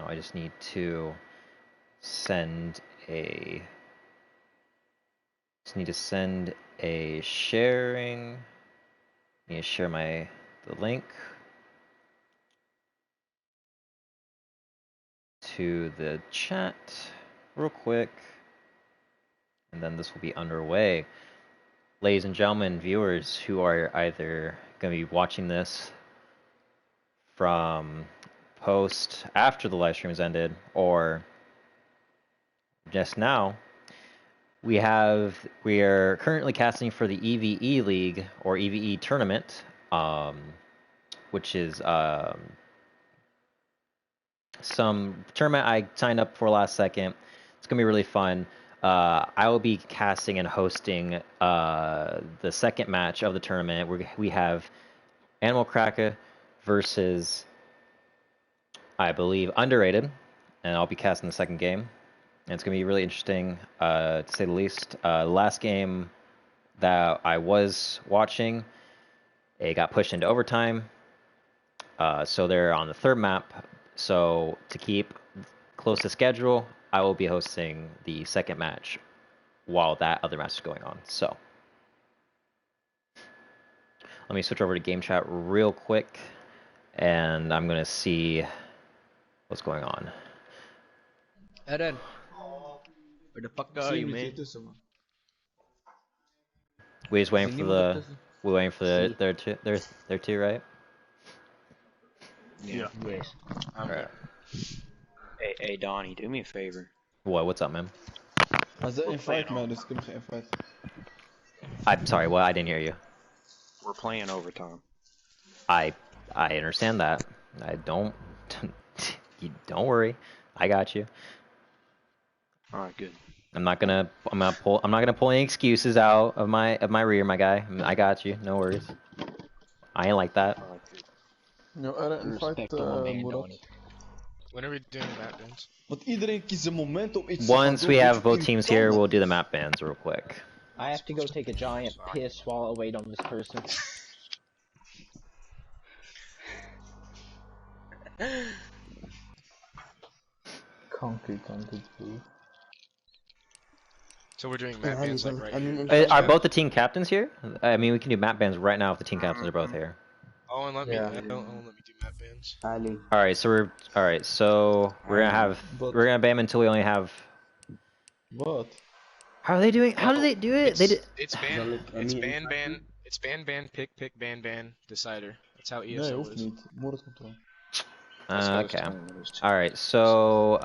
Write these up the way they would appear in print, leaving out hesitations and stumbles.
I just need to send a sharing. I need to share the link to the chat real quick, and then this will be underway. Ladies and gentlemen, viewers who are either going to be watching this from post after the live stream has ended or just now, we are currently casting for the EVE League or EVE tournament, which is some tournament I signed up for last second. It's gonna be really fun. I will be casting and hosting the second match of the tournament. We have Animal Cracka versus, I believe, Underrated, and I'll be casting the second game. And it's gonna be really interesting, to say the least. Last game that I was watching, it got pushed into overtime, so they're on the third map. So to keep close to schedule, I will be hosting the second match while that other match is going on. So let me switch over to game chat real quick, and I'm gonna see what's going on. Eren, where the fuck are you, man? We're waiting for their two, right? Yeah. Yes. Alright. Hey Donnie, do me a favor. What's up, man? Als de invite man, dus ik heb geen invite. I'm sorry, what? I didn't hear you. We're playing overtime. I understand that. I don't don't worry. I got you. Alright, good. I'm not gonna pull any excuses out of my rear, my guy. I got you. No worries. I ain't like that. No, invite Murat. When are we doing map bans? Want iedereen kiest een moment om iets te gaan Once doen. we have both teams here, we'll do the map bans real quick. I have to go take a giant piss while I wait on this person. Kanker, bro. So we're doing map bans like right here. Are both the team captains here? I mean, we can do map bans right now if the team captains are both here. Oh, and let me do map bans. All right, so we're gonna ban until we only have. What? How do they do it? It's ban. It's ban, pick, ban, decider. That's how ESO Nee, hoeft is. niet. Murat komt eraan. Okay. All right, so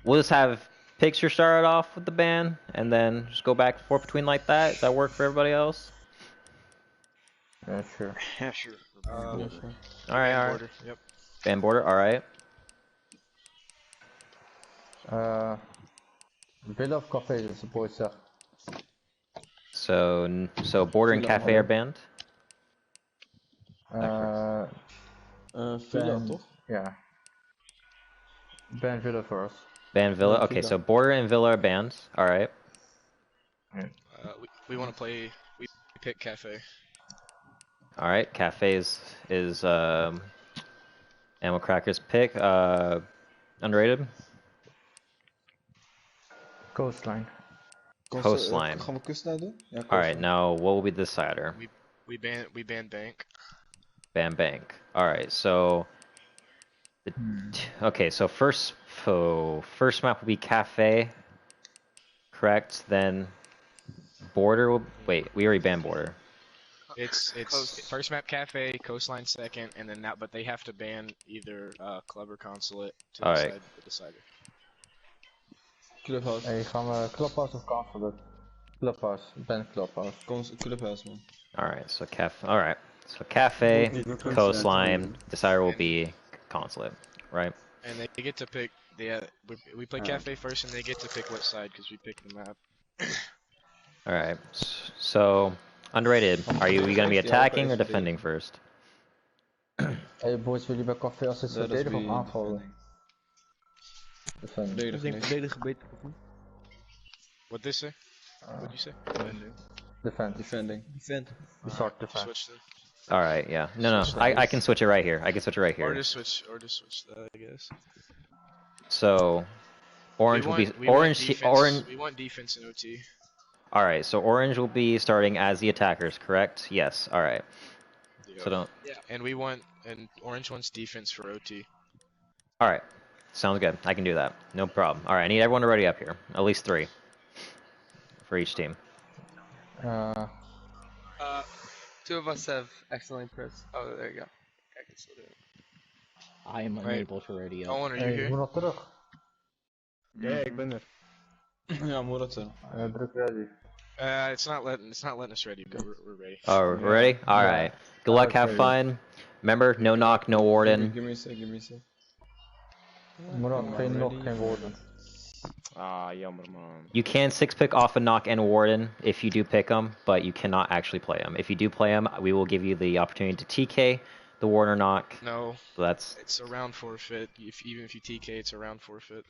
we'll just have picture started off with the ban, and then just go back and forth between like that. Does that work for everybody else? Yeah, sure. Yeah, sure. All right. Border. Yep. Ban border. All right. Villa of Cafe is the boys zegt. So border and cafe are banned. Villa toch? Yeah. Ban Villa for us. Ban Villa. Okay, so border and Villa are banned. All right. We want to play. We pick cafe. All right. Cafe is Animal Cracker's pick. Underrated. Coastline. Coastline. Gaan we kustlijn doen? Ja, All right. Now, what will be the decider? We ban bank. Ban bank. All right. So, okay. So first map will be cafe. Correct. Then border will. Wait, we already banned border. It's first map cafe, coastline second, and then but they have to ban either club or consulate to decide the decider. Clubhouse. Hey, gaan we Clubhouse of Consulate? Clubhouse. Ben Clubhouse. Clubhouse, man. Alright, so cafe, coastline, decider will be consulate, right? And they get to pick, we play cafe first and they get to pick what side because we pick the map. Alright, so, underrated, are you gonna be attacking or defending first? Hey boys, willen jullie bij café als het verdedigen of aanvallen? Verdedigen beter of niet? What they say? What you say? Defending. Defend. We start defend. Switch All right, yeah. No, I can switch it right here. I can switch it right here. Or just switch that, I guess. So, orange will be orange. We want defense in OT. All right, so orange will be starting as the attackers, correct? Yes. All right. Yep. So don't. Yeah, and orange wants defense for OT. All right, sounds good. I can do that. No problem. All right, I need everyone to ready up here. At least 3 for each team. 2 of us have excellent press. Oh, there you go. I can still do it. I am unable to ready up. Owen, are you Hey, here? Murat terug. Ja, ik ben er. Ja, Murat er. Druk ready. It's not letting us ready, but we're ready. Oh, we're ready? All right. Good luck. Have fun. Remember, no knock, no warden. Give me a sec. Murat, geen knock, geen woorden. Ah, jammer man. You can 6-pick off a knock and warden if you do pick them, but you cannot actually play them. If you do play them, we will give you the opportunity to TK the warden or knock. No. So that's. It's a round forfeit. Even if you TK, it's a round forfeit.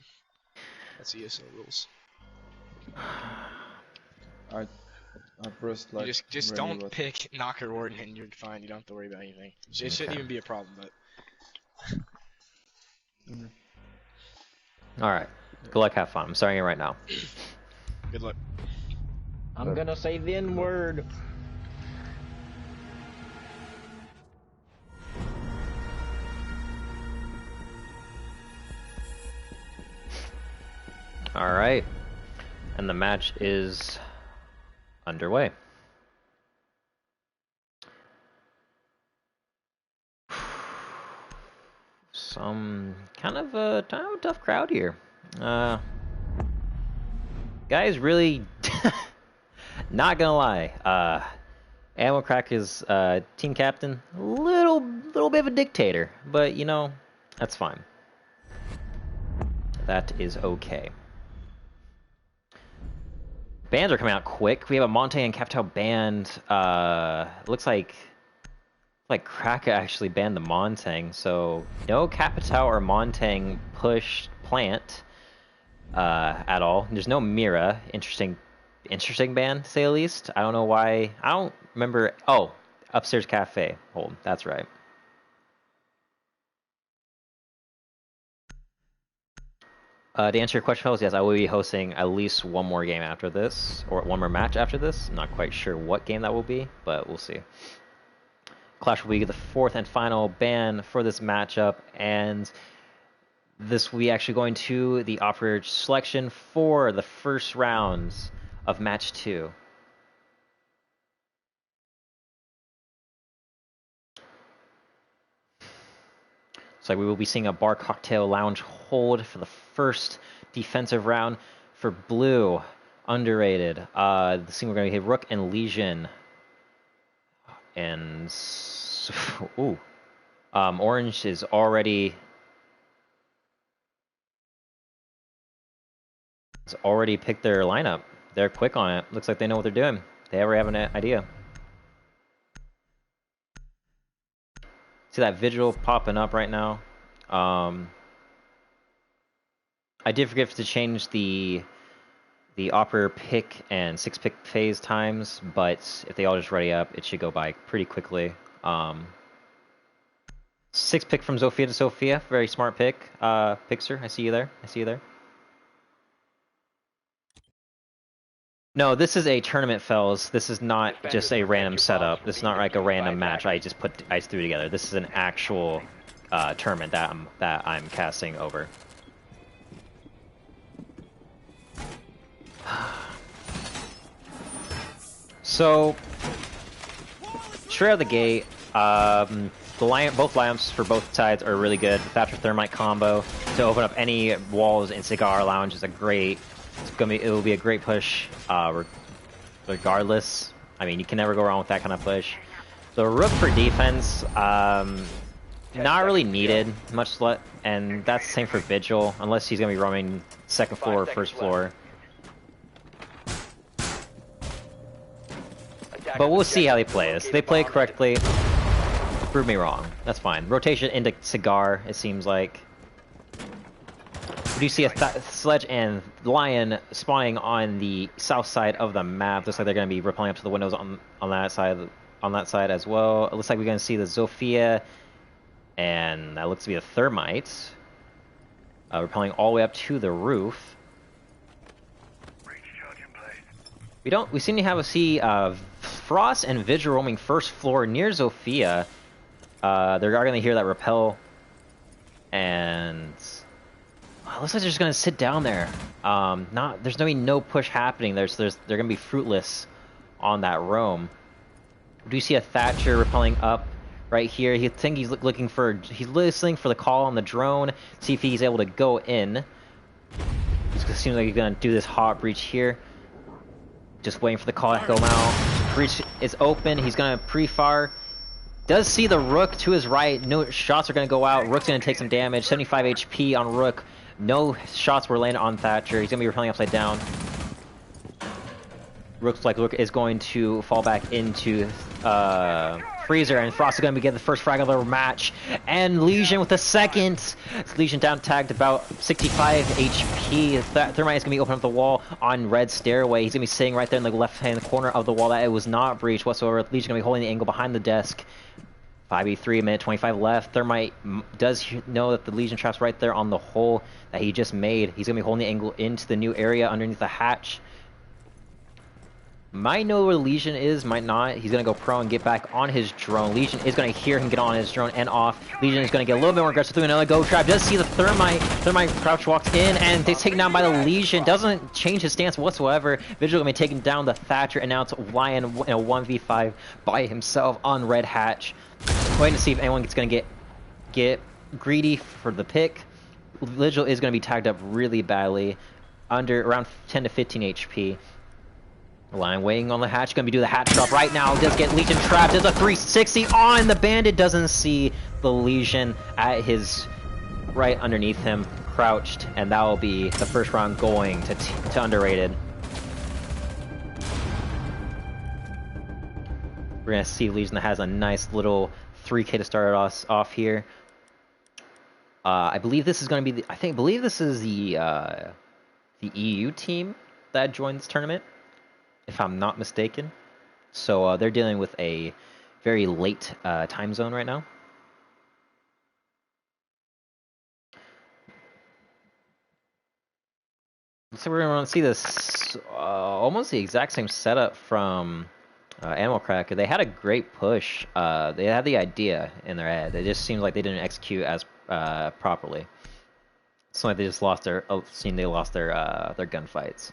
That's ESL rules. I pressed like. You just don't pick knock or warden, and you're fine. You don't have to worry about anything. It shouldn't even be a problem, but. All right. Good luck. Have fun. I'm starting it right now. Good luck. I'm gonna say the N-word. All right. And the match is underway. Some kind of a tough crowd here. Guys, really, not gonna lie. Cracka's team captain, little bit of a dictator, but you know, that's fine. That is okay. Bans are coming out quick. We have a Monte and Capital banned. Looks like Cracka actually banned the Montang, so no Capital or Montang push plant at all. There's no Mira. Interesting ban, to say the least. I don't know why. I don't remember. Oh, upstairs cafe. Hold, that's right. To answer your question, fellas, yes, I will be hosting at least one more game after this, or one more match after this. I'm not quite sure what game that will be, but we'll see. Clash will be the 4th and final ban for this matchup, and this will be actually going to the operator selection for the first rounds of match 2. So we will be seeing a bar cocktail lounge hold for the first defensive round for blue. Underrated. The scene we're going to hit Rook and Legion. And ooh. Orange is already picked their lineup. They're quick on it. Looks like they know what they're doing. They ever have an idea. See that vigil popping up right now. I did forget to change the operator pick and 6-pick phase times, but if they all just ready up, it should go by pretty quickly. 6-pick from Zofia to Sophia, very smart pick. Pixer, I see you there. No, this is a tournament, fellas. This is not just a random setup. This is not like a random match I threw together. This is an actual tournament that I'm casting over. So, straight out of the gate, both lamps for both sides are really good. The Thatcher Thermite combo to open up any walls in Cigar Lounge is it will be a great push, regardless. I mean, you can never go wrong with that kind of push. So Rook for defense, not really needed much, and that's the same for Vigil, unless he's gonna be roaming second floor or first floor. But we'll see how they play this. If they play it correctly, prove me wrong. That's fine. Rotation into Cigar, it seems like. We do see a Sledge and Lion spawning on the south side of the map. Looks like they're going to be repelling up to the windows on that side on that side as well. It looks like we're going to see the Zofia, and that looks to be a Thermite. Repelling all the way up to the roof. We seem to see Frost and Vigil roaming first floor near Zofia. They're going to hear that repel, and it looks like they're just going to sit down there. There's going to be no push happening. They're going to be fruitless on that roam. We do see a Thatcher repelling up right here. He's listening for the call on the drone, see if he's able to go in. It seems like he's going to do this hot breach here. Just waiting for the call to go out. Breach is open. He's going to pre-fire. Does see the Rook to his right. No shots are going to go out. Rook's going to take some damage. 75 HP on Rook. No shots were landed on Thatcher. He's going to be repelling upside down. Rook is going to fall back into Freezer, and Frost is going to get the first frag of the match. And Legion with the second. Legion down tagged about 65 HP. Thermite is going to be opening up the wall on Red Stairway. He's going to be sitting right there in the left-hand corner of the wall that it was not breached whatsoever. Legion going to be holding the angle behind the desk. 5v3, a minute 25 left. Thermite does know that the Legion trap's right there on the hole that he just made. He's going to be holding the angle into the new area underneath the hatch. Might know where Legion is, might not. He's going to go pro and get back on his drone. Legion is going to hear him get on his drone and off. Legion is going to get a little bit more aggressive through another go trap. Does see the Thermite. Thermite crouch walks in and he's taken down by the Legion. Doesn't change his stance whatsoever. Vigil going to be taking down the Thatcher, and now it's Lion in a 1v5 by himself on Red Hatch. Waiting to see if anyone's going to get greedy for the pick. Vigil is going to be tagged up really badly, under around 10 to 15 HP. Lion waiting on the hatch, gonna be doing the hatch drop right now. Does get Legion trapped. Does a 360 on the Bandit. Doesn't see the Legion at his right underneath him, crouched, and that will be the first round going to underrated. We're gonna see Legion that has a nice little 3K to start us off here. I believe this is gonna be believe this is the EU team that joined this tournament, if I'm not mistaken. So they're dealing with a very late time zone right now. So we're going to see this almost the exact same setup from Animal Cracker. They had a great push. They had the idea in their head. It just seems like they didn't execute as properly. It's like they just lost their gunfights.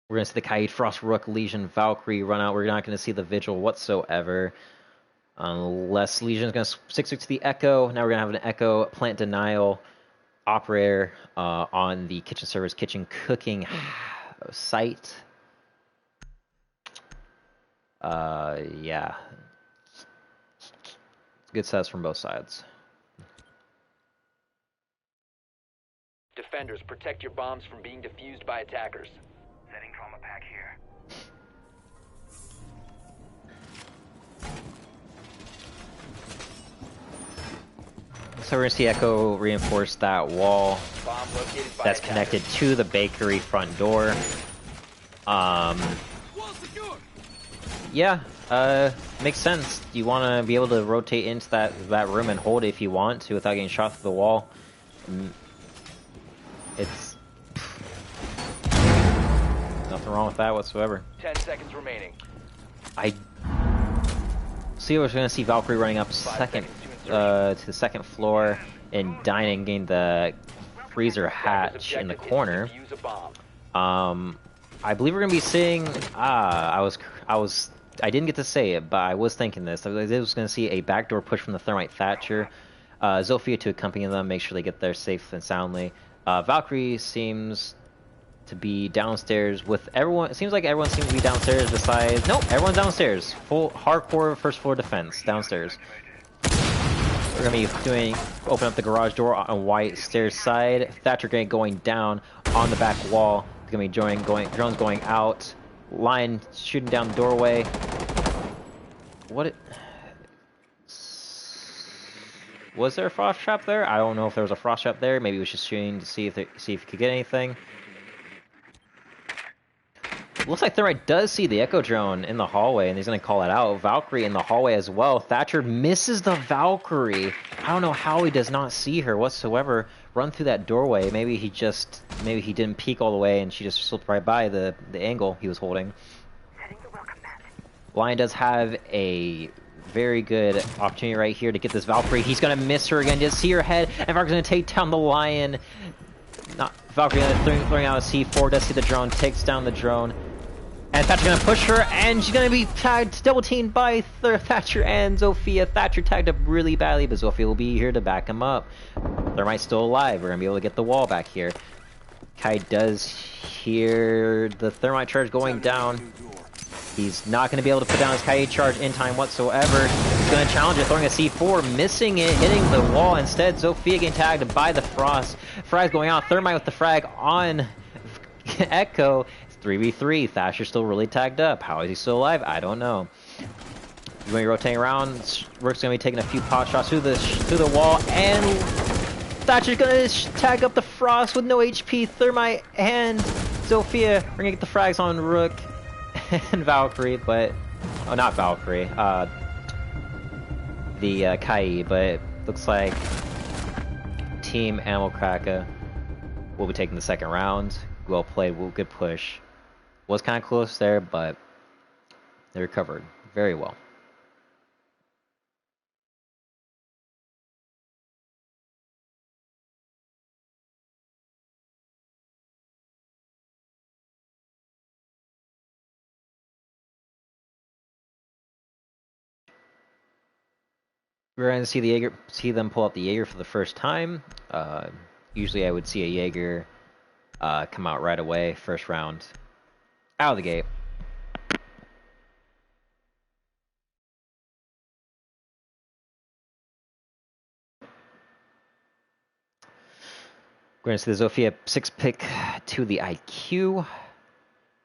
We're going to see the Kaid, Frost, Rook, Legion, Valkyrie run out. We're not going to see the Vigil whatsoever. Unless Legion's going to stick to the Echo. Now we're going to have an Echo, Plant Denial, Operator on the kitchen service, kitchen cooking site. Yeah. Good sets from both sides. Defenders, protect your bombs from being defused by attackers. Setting trauma pack here. So we're going to see Echo reinforce that wall Bomb located by that's attackers. connected to the bakery front door. Yeah, makes sense. You want to be able to rotate into that room and hold it if you want to without getting shot through the wall. It's nothing wrong with that whatsoever. 10 seconds remaining. I see we're going to see Valkyrie running up second to the second floor and dining, getting the freezer hatch in the corner. Defuse a bomb. I believe we're going to be seeing. I didn't get to say it, but I was thinking this. I was going to see a backdoor push from the Thermite Thatcher. Zofia to accompany them, make sure they get there safe and soundly. Valkyrie seems to be downstairs with everyone. It seems like everyone seems to be downstairs besides... Nope, everyone's downstairs. Full hardcore first floor defense downstairs. We're going to be open up the garage door on White stairs side. Thatcher going down on the back wall. He's going to be drones going out. Lion shooting down the doorway. Was there a frost trap there? I don't know if there was a frost trap there. Maybe he was just shooting to see if he could get anything. Looks like Thermite does see the Echo Drone in the hallway, and he's going to call it out. Valkyrie in the hallway as well. Thatcher misses the Valkyrie. I don't know how he does not see her whatsoever run through that doorway. Maybe he didn't peek all the way, and she just slipped right by the angle he was holding. Lion does have a very good opportunity right here to get this Valkyrie. He's going to miss her again. Just see her head, and Valkyrie's going to take down the Lion. Valkyrie throwing out a C4, does see the drone, takes down the drone. And Thatcher's gonna push her, and she's gonna be tagged, double teamed by Thatcher and Zofia. Thatcher tagged up really badly, but Zofia will be here to back him up. Thermite's still alive. We're gonna be able to get the wall back here. Kai does hear the Thermite charge going down. He's not gonna be able to put down his Kai charge in time whatsoever. He's gonna challenge it, throwing a C4, missing it, hitting the wall instead. Zofia getting tagged by the Frost. Frag's going out. Thermite with the frag on Echo. 3v3. Thatcher's still really tagged up. How is he still alive? I don't know. He's going to be rotating around. Rook's going to be taking a few pot shots through the wall, and Thatcher's going to tag up the Frost with no HP. Thermite and Zofia are going to get the frags on Rook and Valkyrie, but not Valkyrie. The Kai, but looks like Team Animal Cracka will be taking the second round. Well played, good push. Was kind of close there, but they recovered very well. We're going to see them pull out the Jaeger for the first time. Usually I would see a Jaeger come out right away, first round, out of the gate. We're going to see the Zofia 6-pick to the IQ,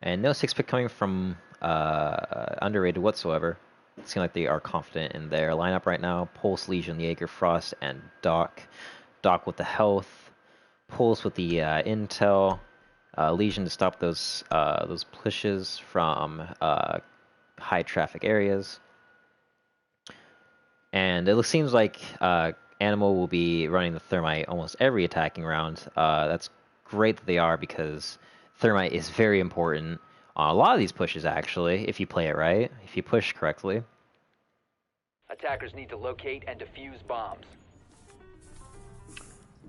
and no 6-pick coming from underrated whatsoever. It seems like they are confident in their lineup right now. Pulse, Legion, Jaeger, Frost, and Doc. Doc with the health, Pulse with the intel, Legion to stop those pushes from high traffic areas. And it seems like Animal will be running the Thermite almost every attacking round. That's great that they are, because Thermite is very important on a lot of these pushes, actually, if you play it right, if you push correctly. Attackers need to locate and defuse bombs.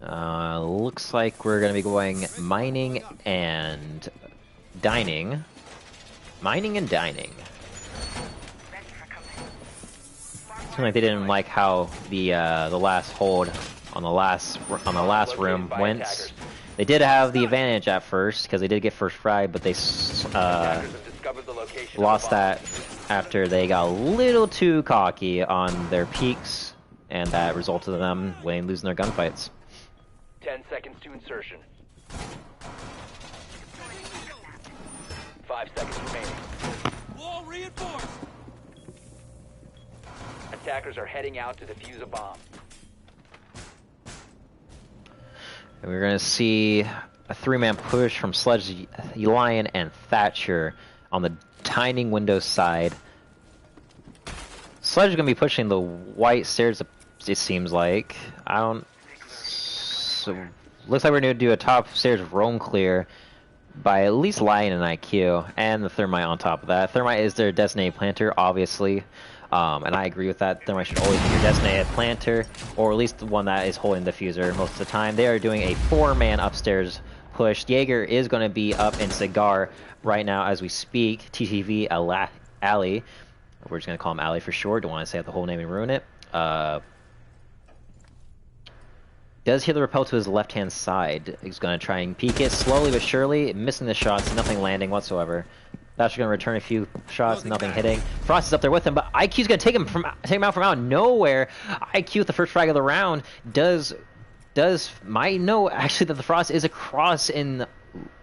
Looks like we're going to be going mining and dining. Mining and dining. Seems like they didn't like how the last hold on the last room went. They did have the advantage at first because they did get first frag, but they lost that after they got a little too cocky on their peaks, and that resulted in them losing their gunfights. 10 seconds to insertion. 5 seconds remaining. Wall reinforced. Attackers are heading out to defuse a bomb. And we're going to see a 3-man push from Sledge, Lion, and Thatcher on the dining window side. Sledge is going to be pushing the white stairs, it seems like. So, looks like we're going to do a top stairs roam clear by at least Lion and IQ, and the Thermite on top of that. Thermite is their designated planter, obviously. And I agree with that. Thermite should always be your designated planter, or at least the one that is holding the diffuser most of the time. They are doing a 4-man upstairs push. Jaeger is going to be up in Cigar right now as we speak. TTV Alley. We're just going to call him Alley for short. Don't want to say out the whole name and ruin it. Does hit the rappel to his left-hand side. He's going to try and peek it slowly but surely, missing the shots, nothing landing whatsoever. Thatcher's going to return a few shots, nothing hitting. Frost is up there with him, but IQ's going to take him out from out of nowhere. IQ with the first frag of the round might know actually that the Frost is across in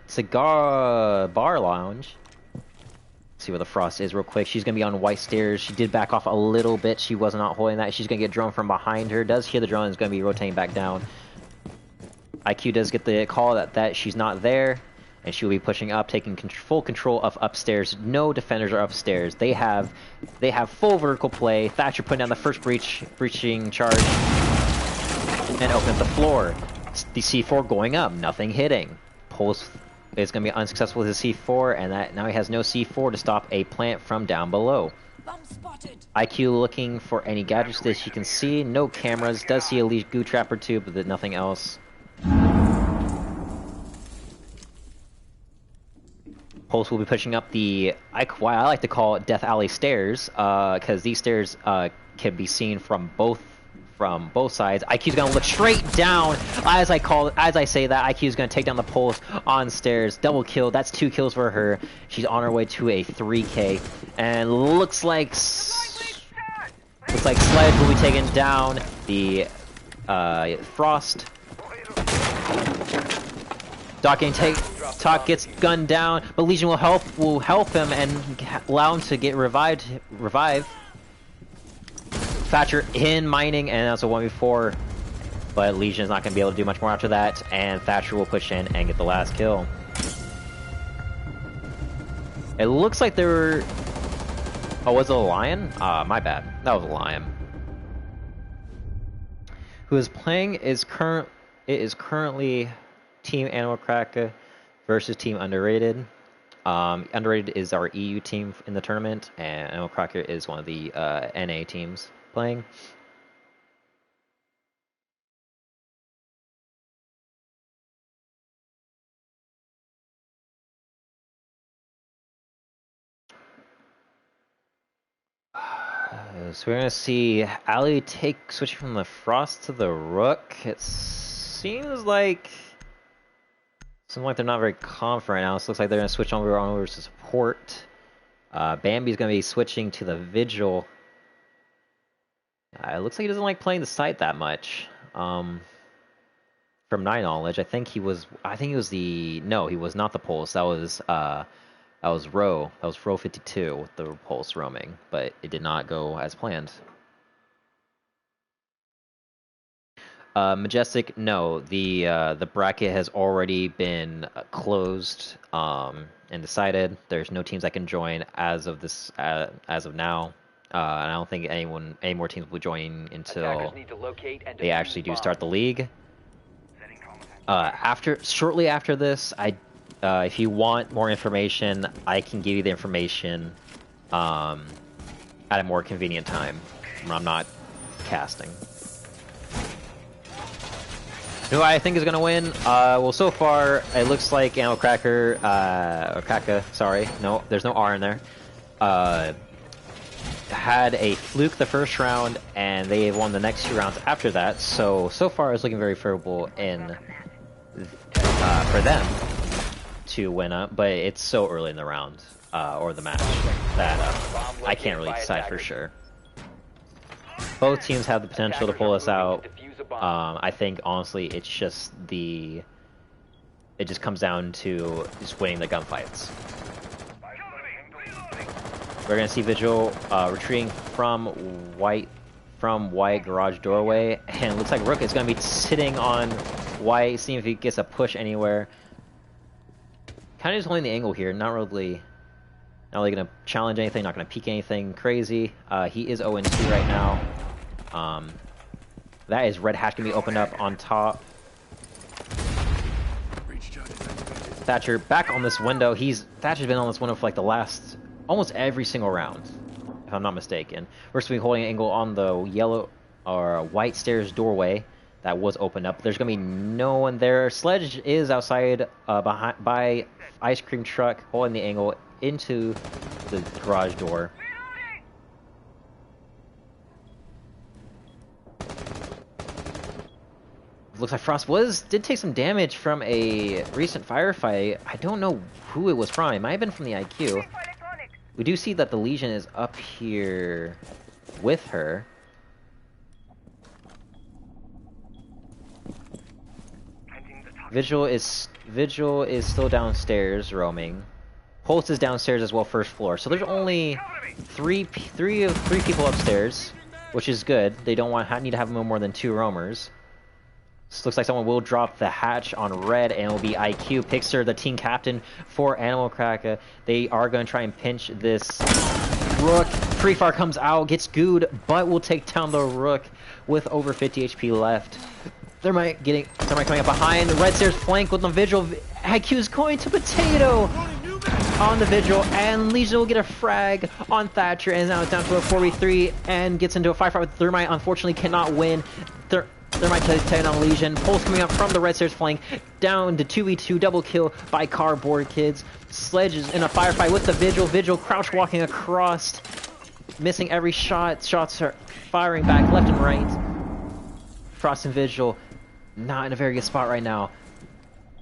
Cigar Bar Lounge. Let's see where the Frost is real quick. She's going to be on white stairs. She did back off a little bit. She was not holding that. She's going to get drone from behind her. Does hear the drone, is going to be rotating back down. IQ does get the call that she's not there. and she will be pushing up, taking full control of upstairs. No defenders are upstairs. They have full vertical play. Thatcher putting down the first breaching charge and opens the floor. The C4 going up, nothing hitting. Pulse is going to be unsuccessful with his C4, and that now he has no C4 to stop a plant from down below. IQ looking for any gadgets that he can see. No cameras. Does see a lead goo trap or two, but nothing else. Pulse will be pushing up the, why I like to call it Death Alley stairs, because these stairs can be seen from both sides. IQ's gonna look straight down as I say that. IQ's gonna take down the Pulse on stairs. Double kill. That's 2 kills for her. She's on her way to a 3K, and looks like Sledge will be taken down. The Frost. Doc gets gunned down, but Legion will help him and allow him to get revive. Thatcher in mining, and that's a 1v4, but Legion's not going to be able to do much more after that, and Thatcher will push in and get the last kill. It looks like there were... Oh, was it a Lion? My bad. That was a Lion. Who is playing is currently Team Animal Cracka versus Team Underrated. Underrated is our EU team in the tournament, and Animal Cracka is one of the NA teams playing. So we're gonna see Ali switching from the Frost to the Rook. It seems like they're not very confident right now. It looks like they're gonna switch over to support. Bambi's gonna be switching to the Vigil. It looks like he doesn't like playing the site that much. From my knowledge, I think he was the... No, he was not the Pulse. That was Row. That was Row 52 with the Pulse roaming, but it did not go as planned. Majestic, no. The bracket has already been closed and decided. There's no teams that can join as of now. And I don't think any more teams will join until they actually do start the league. Shortly after this, if you want more information, I can give you the information at a more convenient time when I'm not casting. Who I think is going to win? Well, so far, it looks like Animal Cracker, or Cracka, sorry. No, there's no R in there. Had a fluke the first round, and they won the next 2 rounds after that. So far, it's looking very favorable for them to win up, but it's so early in the round, or the match, that I can't really decide for sure. Both teams have the potential to pull us out. I think, honestly, it just comes down to just winning the gunfights. We're gonna see Vigil retreating from white garage doorway, and it looks like Rook is gonna be sitting on white, seeing if he gets a push anywhere. Kind of just holding the angle here, not really gonna challenge anything, not gonna peek anything crazy. He is 0-2 right now. That is Red Hatch gonna be opened up on top. Thatcher back on this window. Thatcher's been on this window for like the last almost every single round, if I'm not mistaken. We're supposed to be holding an angle on the yellow or white stairs doorway that was opened up. There's gonna be no one there. Sledge is outside by ice cream truck, holding the angle into the garage door. Looks like Frost did take some damage from a recent firefight. I don't know who it was from. It might have been from the IQ. We do see that the Legion is up here with her. Vigil is still downstairs roaming. Pulse is downstairs as well, first floor. So there's only three people upstairs, which is good. They don't need to have no more than 2 roamers. This looks like someone will drop the hatch on red, and it will be IQ. Pixar, the team captain for Animal Cracka. They are going to try and pinch this Rook. Pre-fire comes out, gets gooed, but will take down the Rook with over 50 HP left. Thermite coming up behind. Red Stairs flank with the Vigil. IQ is going to Potato on the Vigil, and Legion will get a frag on Thatcher, and now it's down to a 4v3 and gets into a firefight with Thermite. Unfortunately, cannot win. Thermite taking on Legion. Pulse coming up from the Red Stairs flank, down to 2v2, double kill by Cardboard Kids. Sledge is in a firefight with the Vigil. Vigil crouch walking across, missing every shot. Shots are firing back left and right. Frost and Vigil not in a very good spot right now.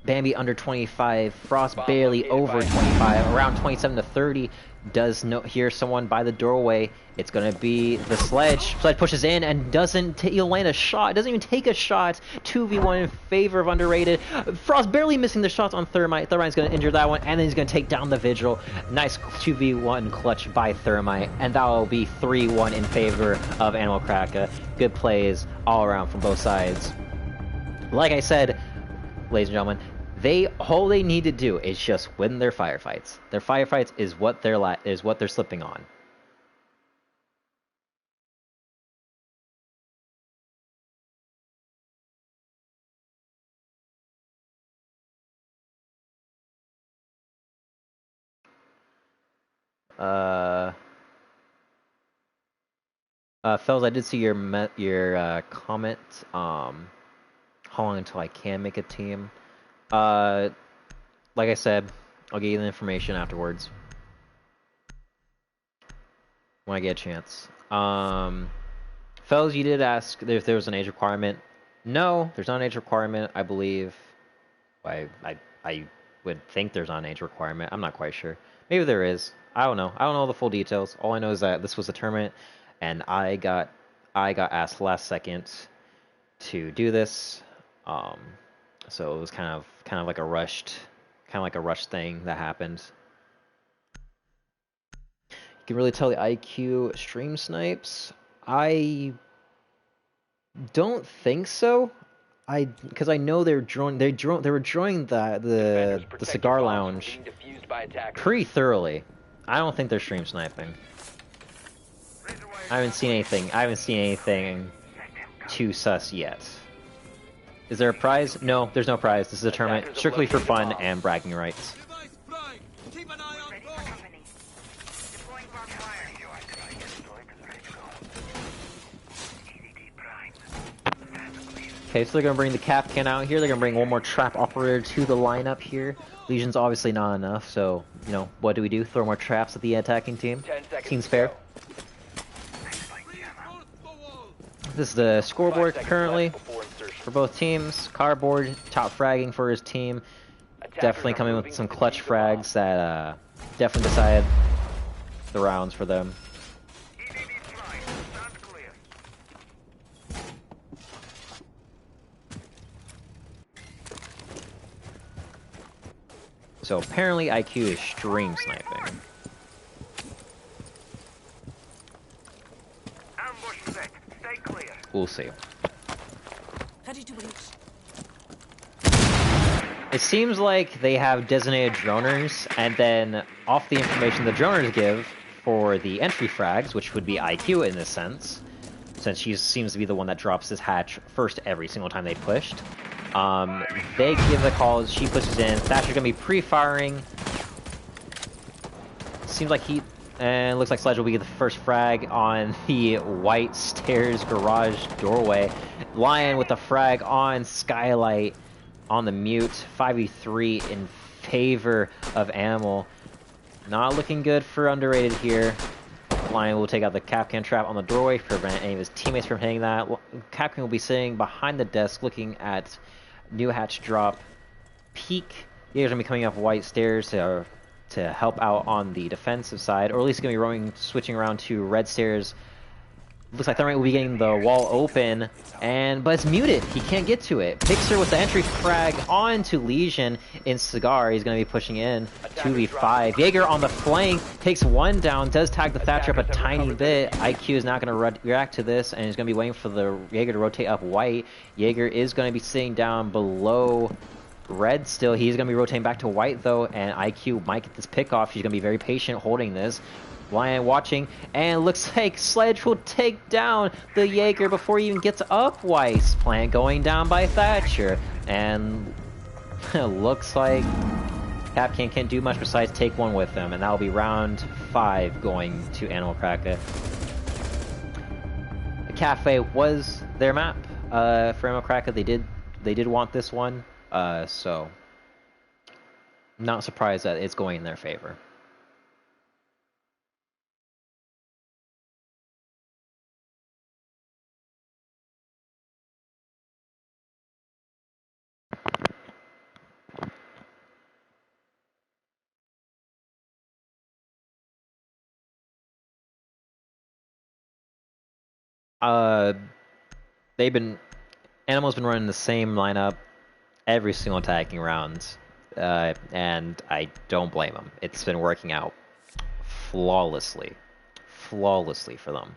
Bambi under 25, Frost barely over 25, around 27 to 30. Does hear someone by the doorway. It's gonna be the Sledge. Sledge pushes in and doesn't land a shot. Doesn't even take a shot. 2v1 in favor of Underrated. Frost barely missing the shots on Thermite. Thermite's gonna injure that one, and then he's gonna take down the Vigil. Nice 2v1 clutch by Thermite, and that will be 3-1 in favor of Animal Cracka. Good plays all around from both sides. Like I said, ladies and gentlemen, all they need to do is just win their firefights. Their firefights is what they're slipping on. Fellas, I did see your comment. How long until I can make a team? Like I said, I'll get you the information afterwards when I get a chance. Fellas, you did ask if there was an age requirement. No, there's not an age requirement. I believe. I would think there's not an age requirement. I'm not quite sure. Maybe there is. I don't know. I don't know the full details. All I know is that this was a tournament, and I got asked last second to do this. So it was kind of like a rushed thing that happened. You can really tell the IQ stream snipes. I don't think so. Because I know they were joining the cigar lounge pretty thoroughly. I don't think they're stream sniping. I haven't seen anything too sus yet. Is there a prize? No, there's no prize. This is a tournament strictly for fun and bragging rights. Okay, so they're going to bring the Capcan out here. They're going to bring one more trap operator to the lineup here. Legion's obviously not enough, so, you know, what do we do? Throw more traps at the attacking team? Seems fair. This is the scoreboard currently for both teams. Cardboard top fragging for his team. Definitely coming with some clutch frags that definitely decided the rounds for them. So apparently IQ is stream sniping. We'll see. It seems like they have designated droners, and then off the information the droners give for the entry frags, which would be IQ in this sense, since she seems to be the one that drops this hatch first every single time they pushed. They give the calls, she pushes in, Thatcher's gonna be pre-firing. Seems like and looks like Sledge will be the first frag on the White Stairs garage doorway. Lion with the frag on Skylight on the mute. 5v3 in favor of Animal. Not looking good for Underrated here. Lion will take out the Capcan trap on the doorway to prevent any of his teammates from hitting that. Capcan will be sitting behind the desk looking at new hatch drop. Peak. He's going to be coming up White Stairs to help out on the defensive side, or at least going to be switching around to Red Stairs. Looks like Thermite will be getting the wall open, but it's muted. He can't get to it. Pixar with the entry frag onto Legion in Cigar. He's going to be pushing in 2v5. Jaeger on the flank takes one down, does tag the Thatcher up a tiny bit. IQ is not going to react to this, and he's going to be waiting for the Jaeger to rotate up white. Jaeger is going to be sitting down below red still. He's going to be rotating back to white though, and IQ might get this pick off. He's going to be very patient holding this. Lion watching, and looks like Sledge will take down the Jaeger before he even gets up White's plant going down by Thatcher. And looks like Capcan can't do much besides take one with him, and that'll be round 5 going to Animal Cracka. The Cafe was their map for Animal Cracka. They did want this one, so not surprised that it's going in their favor. Animal's been running the same lineup every single attacking round, and I don't blame them. It's been working out flawlessly for them.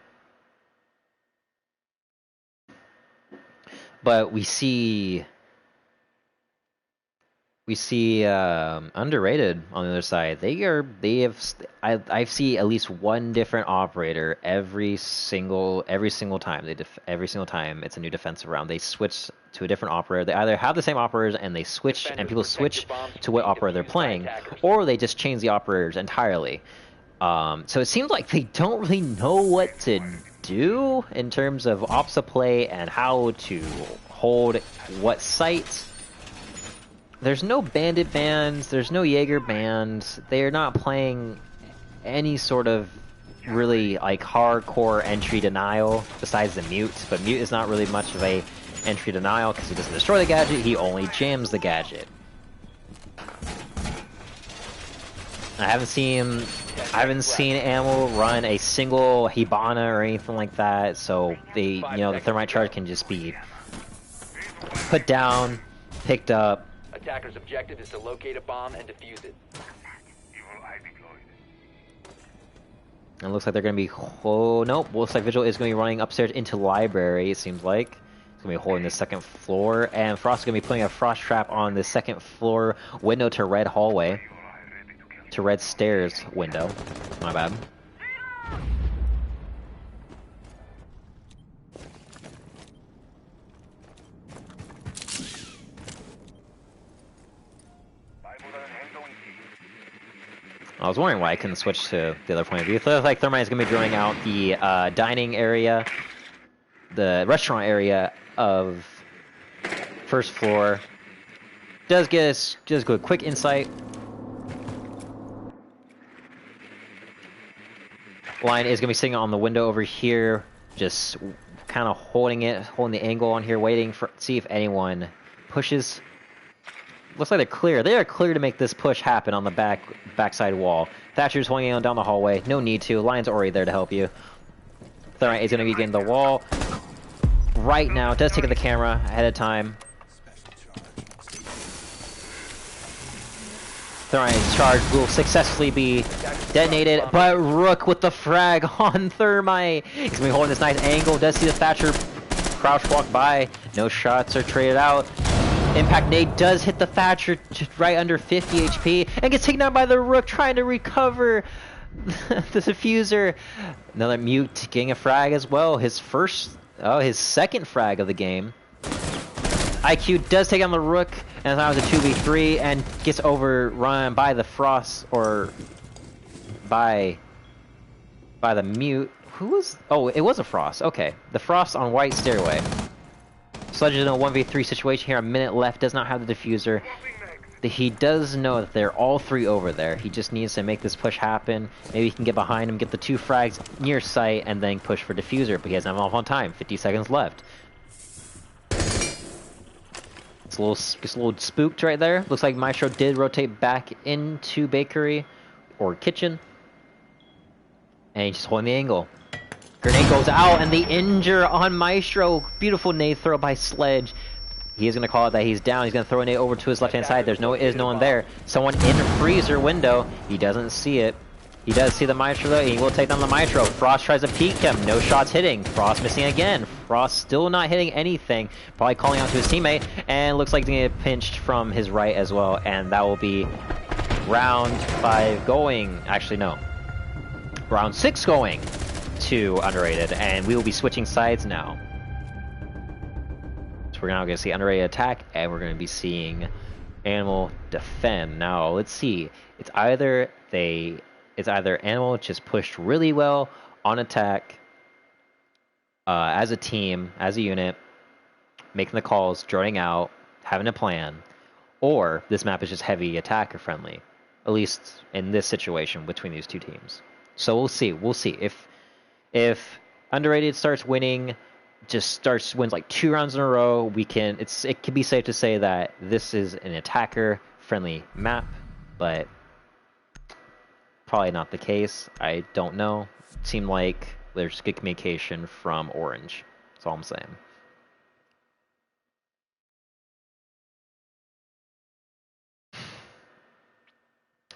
But we see underrated on the other side. I see at least one different operator every single time. Every single time it's a new defensive round. They switch to a different operator. They either have the same operators and they switch, and people switch to what operator they're playing, or they just change the operators entirely. So it seems like they don't really know what to do in terms of opsa play and how to hold what sites. There's no bandit bands, there's no Jaeger bands. They're not playing any sort of really like hardcore entry denial besides the mute, but mute is not really much of a entry denial because he doesn't destroy the gadget, he only jams the gadget. I haven't seen Animal run a single Hibana or anything like that, so the thermite charge can just be put down, picked up. Attacker's objective is to locate a bomb and defuse it. And it looks like they're going to be... Oh, nope. Looks like Vigil is going to be running upstairs into library, it seems like. He's going to be holding the second floor. And Frost is going to be putting a Frost Trap on the second floor window to red hallway. To red stairs window. My bad. I was wondering why I couldn't switch to the other point of view. It looks like Thermite is going to be drilling out the dining area, the restaurant area of first floor. Does go quick insight. Lion is going to be sitting on the window over here, just kind of holding the angle on here, waiting for see if anyone pushes. Looks like they're clear. They are clear to make this push happen on the backside wall. Thatcher's holding on down the hallway. No need to. Lion's already there to help you. Thermite is going to be getting the wall right now. Does take the camera ahead of time. Thermite's charge will successfully be detonated, but Rook with the frag on Thermite. He's going to be holding this nice angle. Does see the Thatcher crouch walk by. No shots are traded out. Impact nade does hit the Thatcher right under 50 HP and gets taken out by the Rook trying to recover the diffuser. Another mute getting a frag as well. His second frag of the game. IQ does take on the Rook, and that was a 2v3 and gets overrun by the Frost or by the mute. Who was? Oh, it was a Frost. Okay, the Frost on white stairway. Sledge is in a 1v3 situation here, a minute left, does not have the diffuser. He does know that they're all three over there. He just needs to make this push happen. Maybe he can get behind him, get the 2 frags near sight, and then push for diffuser, but he doesn't have enough on time. 50 seconds left. It's a little spooked right there. Looks like Maestro did rotate back into bakery or kitchen. And he's just holding the angle. Grenade goes out, and the injure on Maestro. Beautiful nade throw by Sledge. He is going to call it that he's down. He's going to throw a nade over to his left-hand side. There's no one there. Someone in the freezer window. He doesn't see it. He does see the Maestro though. He will take down the Maestro. Frost tries to peek him. No shots hitting. Frost missing again. Frost still not hitting anything. Probably calling out to his teammate. And looks like he's going to get pinched from his right as well. And that will be round 5 going. Actually, no. Round 6 going to Underrated. And we will be switching sides now. So we're now going to see Underrated attack. And we're going to be seeing Animal defend. Now, let's see. It's either Animal just pushed really well on attack as a team, as a unit, making the calls, droning out, having a plan, or this map is just heavy attacker friendly, at least in this situation between these two teams. So we'll see. We'll see if Underrated starts winning, wins like 2 rounds in a row. It can be safe to say that this is an attacker friendly map, but probably not the case. I don't know. It seemed like there's good communication from Orange. That's all I'm saying.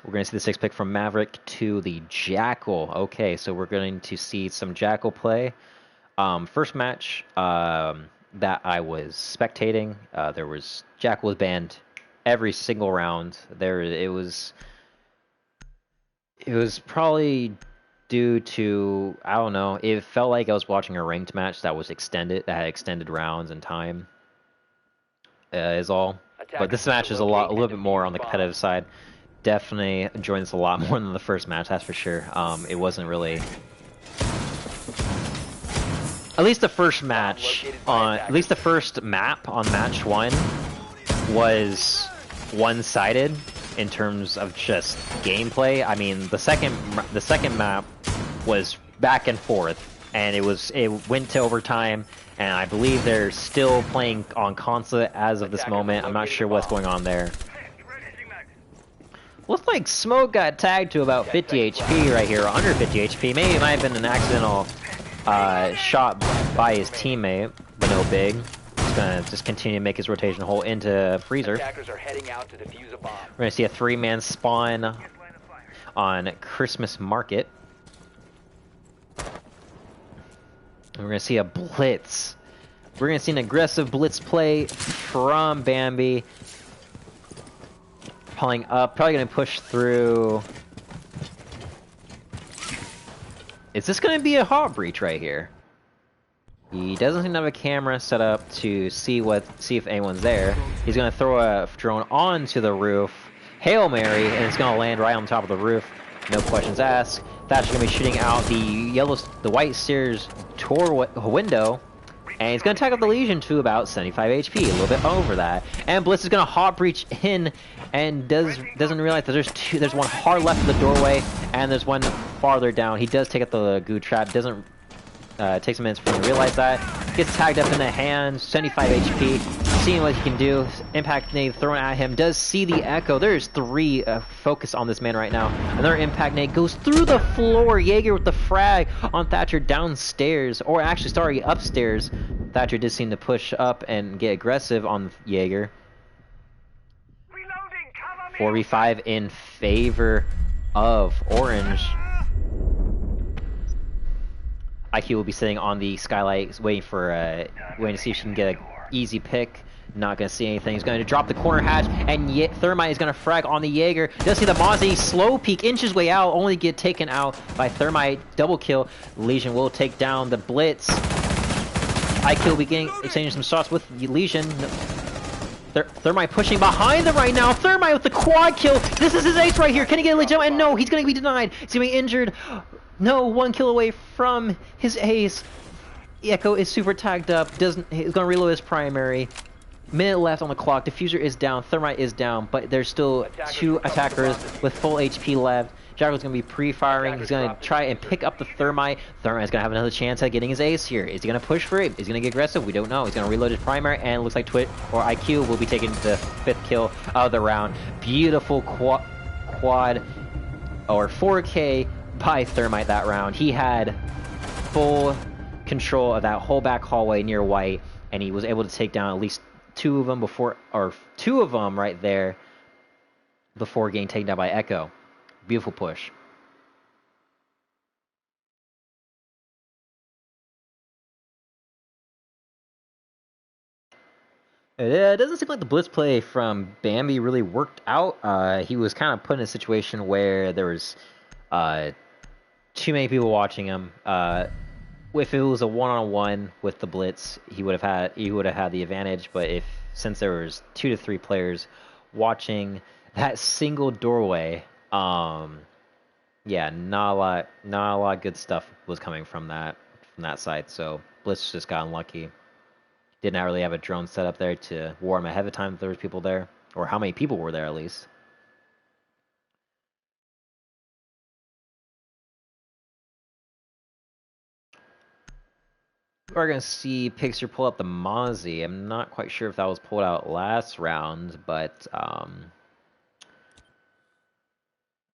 We're going to see the 6 pick from Maverick to the Jackal. Okay, so we're going to see some Jackal play. First match that I was spectating, Jackal was banned every single round. It was probably due to, I don't know, it felt like I was watching a ranked match that was extended, that had extended rounds and time, is all. But this match is a little bit more on the competitive side. Definitely enjoying this a lot more than the first match, that's for sure. It wasn't really... At least the first map on match 1 was one-sided in terms of just gameplay. I mean, the second map was back and forth, and it went to overtime, and I believe they're still playing on console as of this moment. I'm not sure what's going on there. Looks like Smoke got tagged to about 50 HP right here, or under 50 HP. Maybe it might have been an accidental shot by his teammate, but no big. He's gonna just continue to make his rotation hole into Freezer. Attackers are heading out to defuse a bomb. We're gonna see a 3-man spawn on Christmas Market. And we're gonna see a blitz. We're gonna see an aggressive blitz play from Bambi. Pulling up, probably gonna push through. Is this gonna be a hot breach right here? He doesn't seem to have a camera set up to see if anyone's there. He's gonna throw a drone onto the roof, Hail Mary, and it's gonna land right on top of the roof. No questions asked. Thatcher's gonna be shooting out the white stairs toward window, and he's gonna tag up the Legion to about 75 HP, a little bit over that. And Blitz is gonna hot breach in, and doesn't realize that there's one hard left of the doorway, and there's one farther down. He does take up the goo trap. Doesn't takes a minute for him to realize that. Gets tagged up in the hand, 75 HP. Seeing what he can do. Impact nade thrown at him. Does see the echo. There's 3 focus on this man right now. Another impact nade goes through the floor. Jaeger with the frag on Thatcher downstairs. Or actually, sorry, upstairs. Thatcher did seem to push up and get aggressive on Jaeger. 4v5 in favor of Orange. IQ will be sitting on the skylight, waiting to see if she can get an easy pick. Not gonna see anything. He's going to drop the corner hatch, and Thermite is gonna frag on the Jaeger. Does see the Mozzie slow peek, inch his way out, only get taken out by Thermite. Double kill. Legion will take down the Blitz. IQ will be exchanging some shots with Legion. Thermite pushing behind them right now. Thermite with the quad kill. This is his ace right here. Can he get a legit? And no, he's gonna be denied. He's gonna be injured. No, 1 kill away from his ace. Echo is super tagged up. He's gonna reload his primary. Minute left on the clock. Diffuser is down. Thermite is down, but there's still 2 attackers with full HP left. Jackal's gonna be pre-firing. He's gonna try and pick up the Thermite. Thermite's gonna have another chance at getting his ace here. Is he gonna push for it? Is he gonna get aggressive? We don't know. He's gonna reload his primary, and it looks like Twit or IQ will be taking the 5th kill of the round. Beautiful quad or 4K by Thermite that round. He had full control of that whole back hallway near white, and he was able to take down at least two of them right there before getting taken down by Echo. Beautiful push. It doesn't seem like the blitz play from Bambi really worked out. He was kind of put in a situation where there was too many people watching him. If it was a one-on-one with the blitz, he would have had the advantage. But since there was 2 to 3 players watching that single doorway, yeah, not a lot of good stuff was coming from that side. So Blitz just got unlucky. Did not really have a drone set up there to warn him ahead of time if there was people there, or how many people were there at least. We're going to see Pixar pull up the Mozzie. I'm not quite sure if that was pulled out last round, but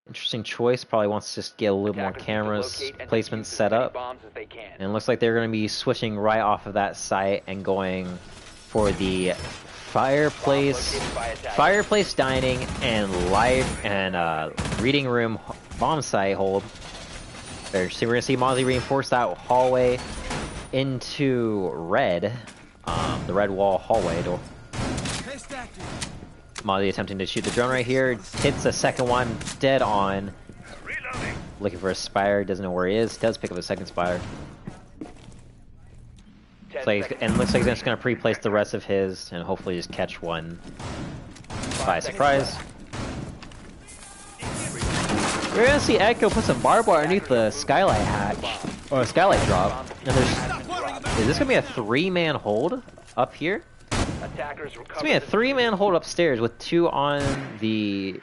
interesting choice. Probably wants to just get a little more cameras placement set up. And it looks like they're going to be switching right off of that site and going for the fireplace dining and reading room bomb site hold. So we're going to see Mozzie reinforce that hallway into red, the red wall hallway door. Mozzie attempting to shoot the drone right here, hits the second one dead on. Looking for a spire, doesn't know where he is. Does pick up a second spire. And looks like he's just gonna pre-place the rest of his and hopefully just catch one by surprise. We're gonna see Echo put some barbed wire underneath the skylight hatch, or skylight drop. And is this gonna be a 3-man hold up here? It's gonna be a 3-man hold upstairs with 2 on the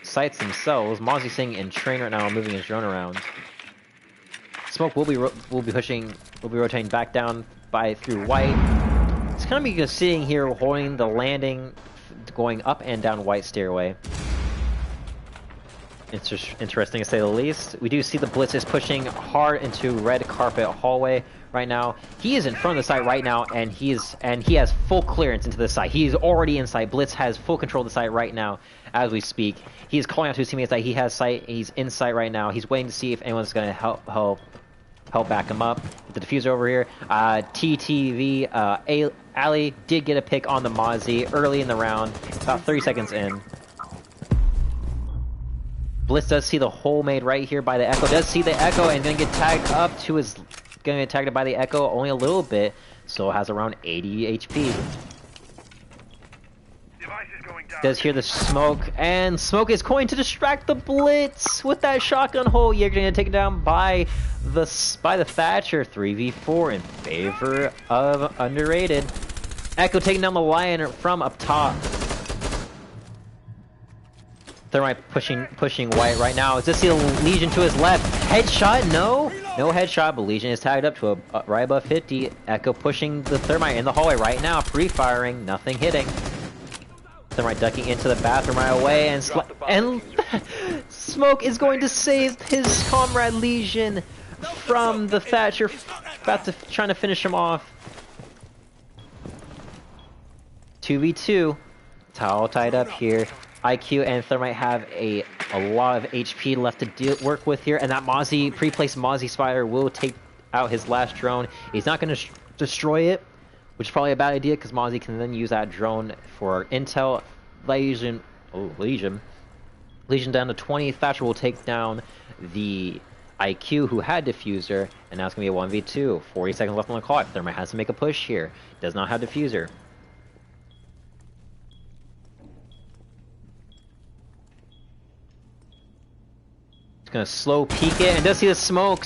sites themselves. Mozzie sitting in train right now, moving his drone around. Smoke will be rotating back down through white. It's gonna be just sitting here holding the landing, going up and down white stairway. It's just interesting to say the least. We do see the Blitz is pushing hard into red carpet hallway right now. He is in front of the site right now, and he has full clearance into the site. He is already in sight. Blitz has full control of the site right now as we speak. He is calling out to his teammates that he has sight. He's in sight right now. He's waiting to see if anyone's going to help back him up. The diffuser over here. TTV Ali did get a pick on the Mozzie early in the round, about 30 seconds in. Blitz does see the hole made right here by the Echo. Does see the Echo and gonna get tagged up to his. Gonna get tagged by the Echo only a little bit. So has around 80 HP. Does hear the smoke, and smoke is going to distract the Blitz with that shotgun hole. You're gonna take it down by the Thatcher. 3v4 in favor of underrated. Echo taking down the Lion from up top. Thermite pushing white right now. Just see the Legion to his left. Headshot? No headshot, but Legion is tagged up to right above 50. Echo pushing the Thermite in the hallway right now, pre-firing, nothing hitting. Thermite ducking into the bathroom right away, and Smoke is going to save his comrade Legion from the Thatcher, trying to finish him off. 2v2. It's all tied up here. IQ and Thermite have a lot of HP left to work with here, and that pre-placed Mozzie Spider will take out his last drone. He's not going to destroy it, which is probably a bad idea because Mozzie can then use that drone for intel. Legion down to 20. Thatcher will take down the IQ who had diffuser, and now it's going to be a 1v2. 40 seconds left on the clock. Thermite has to make a push here. Does not have diffuser. Gonna slow peek it, and does see the smoke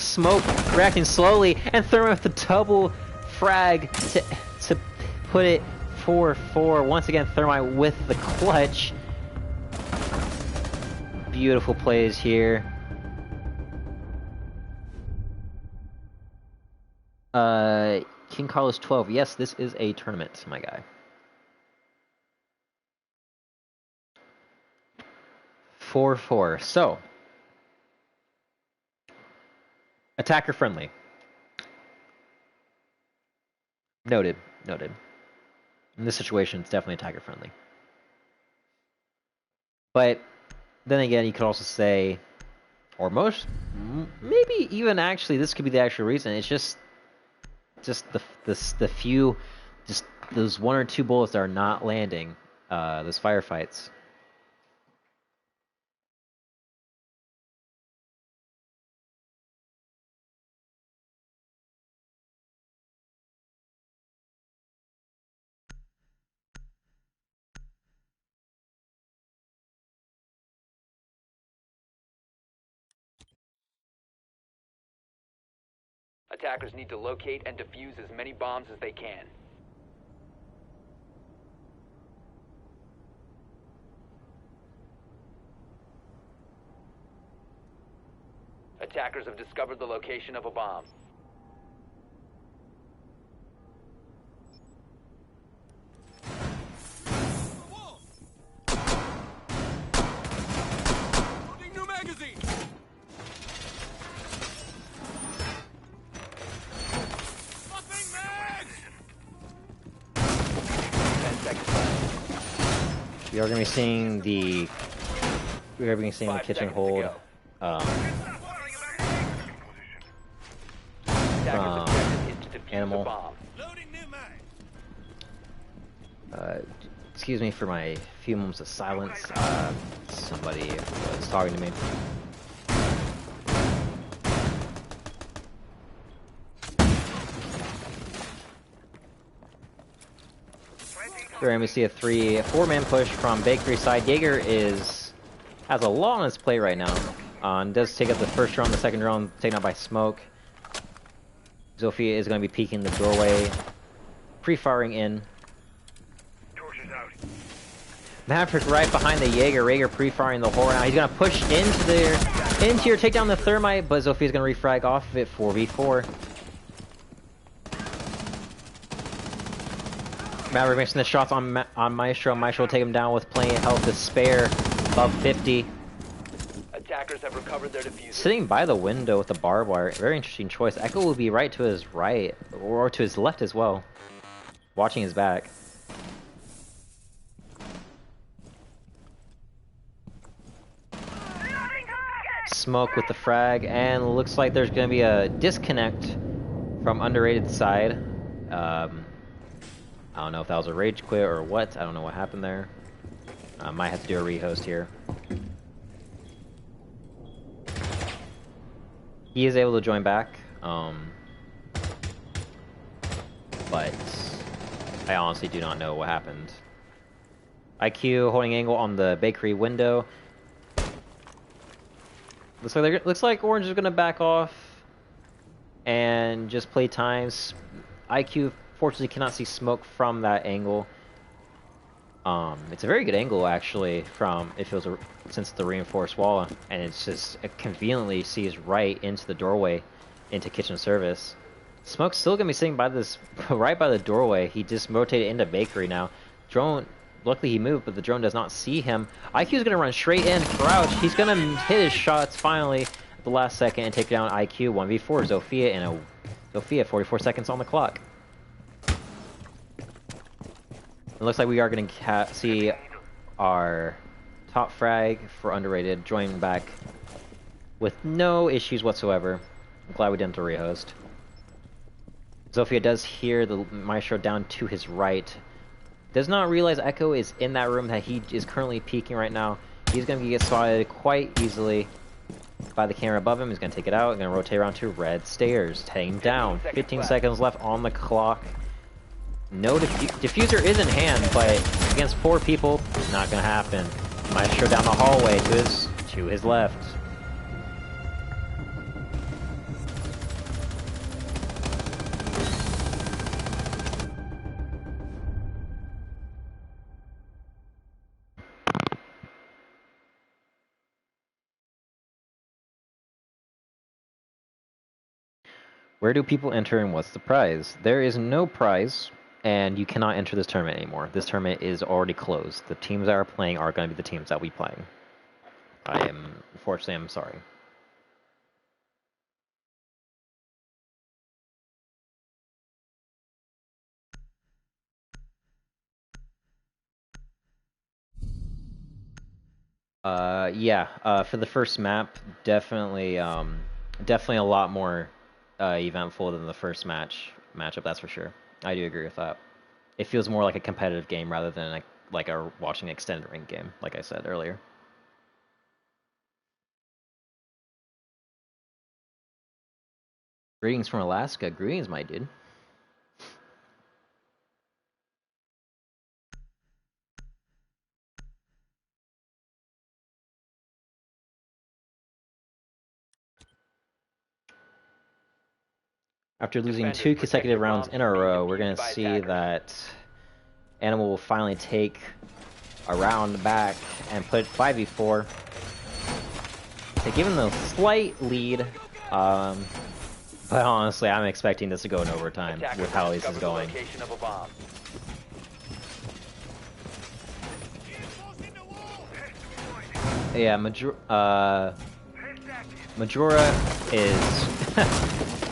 reacting slowly, and Thermite with the double frag to put it 4-4. Once again, Thermite with the clutch. Beautiful plays here. King Carlos 12. Yes, this is a tournament, my guy. 4-4. So attacker friendly. Noted. Noted. In this situation, it's definitely attacker friendly. But then again, you could also say, or maybe even actually, this could be the actual reason. It's just the few, just those 1 or 2 bullets that are not landing. Those firefights. Attackers need to locate and defuse as many bombs as they can. Attackers have discovered the location of a bomb. Loading new magazine. Swapping mags. 10 seconds left. We are going to be seeing the kitchen hold. Attackers' objective is to defuse Animal. the bomb. Loading new mag. Excuse me for my few moments of silence. Somebody was talking to me. Here, and we see a 4-man push from Bakery side. Jaeger has a lot on his plate right now. And does take up the first drone, the second drone taken out by smoke. Zofia is going to be peeking the doorway, pre-firing in. Maverick right behind the Jaeger. Jaeger pre-firing the whole round. He's going to push into here, take down the thermite, but Zofia's going to refrag off of it 4v4. Maverick mixing the shots on Maestro. Maestro will take him down with plenty of health to spare, above 50. Attackers have recovered their diffuser. Sitting by the window with the barbed wire. Very interesting choice. Echo will be right to his right, or to his left as well. Watching his back. Smoke with the frag, and looks like there's going to be a disconnect from underrated side. I don't know if that was a rage quit or what. I don't know what happened there. Might have to do a rehost here. He is able to join back, but I honestly do not know what happened. IQ holding angle on the bakery window. Looks like Orange is gonna back off and just play times. IQ fortunately cannot see smoke from that angle. It's a very good angle actually from since the reinforced wall, and it's just it conveniently sees right into the doorway into kitchen service. Smoke's still gonna be sitting by this right by the doorway. He just rotated into bakery now. Drone, luckily he moved, but the drone does not see him. IQ's gonna run straight in, crouch. He's gonna hit his shots finally at the last second and take down IQ 1v4 Zofia, and Zofia 44 seconds on the clock. It looks like we are going to see our top frag for underrated join back with no issues whatsoever. I'm glad we didn't have to rehost. Zofia does hear the Maestro down to his right. Does not realize Echo is in that room that he is currently peeking right now. He's going to get spotted quite easily by the camera above him. He's going to take it out. Going to rotate around to red stairs. Heading down. 15 seconds left on the clock. No diffuser is in hand, but against 4 people, not gonna happen. Maestro down the hallway to his left. Where do people enter and what's the prize? There is no prize. And you cannot enter this tournament anymore. This tournament is already closed. The teams that are playing are going to be the teams that we play. Unfortunately, I'm sorry. Yeah. For the first map, definitely a lot more eventful than the first matchup. That's for sure. I do agree with that. It feels more like a competitive game rather than like a watching an extended rank game, like I said earlier. Greetings from Alaska. Greetings, my dude. After losing 2 consecutive rounds in a row, we're going to see that Animal will finally take a round back and put 5v4 to give him a slight lead. But honestly, I'm expecting this to go in overtime with how this is going. Yeah, Majora is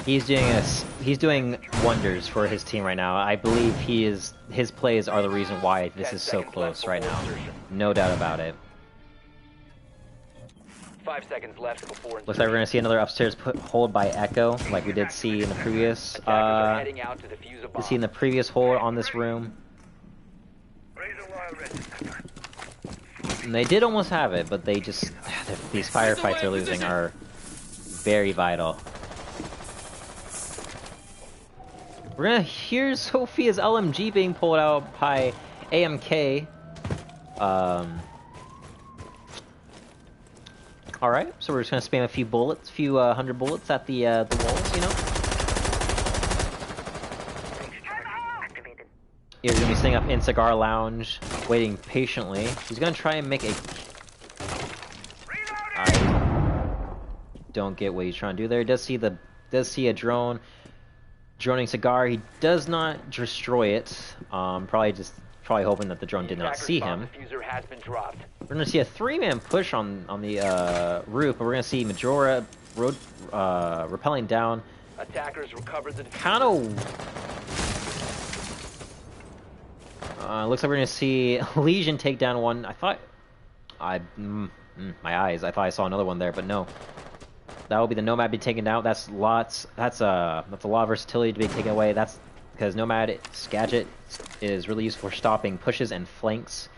he's doing wonders for his team right now. I believe his plays are the reason why this is so close right now. No doubt about it. 5 seconds left before. Looks like we're gonna see another upstairs hold by Echo, like we did see in the previous hold on this room. And they did almost have it, but they just these firefights they're losing are very vital. We're gonna hear Sophia's LMG being pulled out by AMK. Alright, so we're just gonna spam a few bullets, hundred bullets at the walls, you know? He's gonna be sitting up in Cigar Lounge, waiting patiently. He's gonna try and make a... I don't get what he's trying to do there. He does see a drone. Droning Cigar, he does not destroy it. Probably hoping that the drone did not see him. We're gonna see a 3-man push on the roof, but we're gonna see Majora rappelling down. Attackers recovered the kind of looks like we're gonna see Legion take down one. I thought my eyes. I thought I saw another one there, but no. That will be the Nomad being taken down. That's a lot of versatility to be taken away. That's because Nomad Skagit is really useful for stopping pushes and flanks.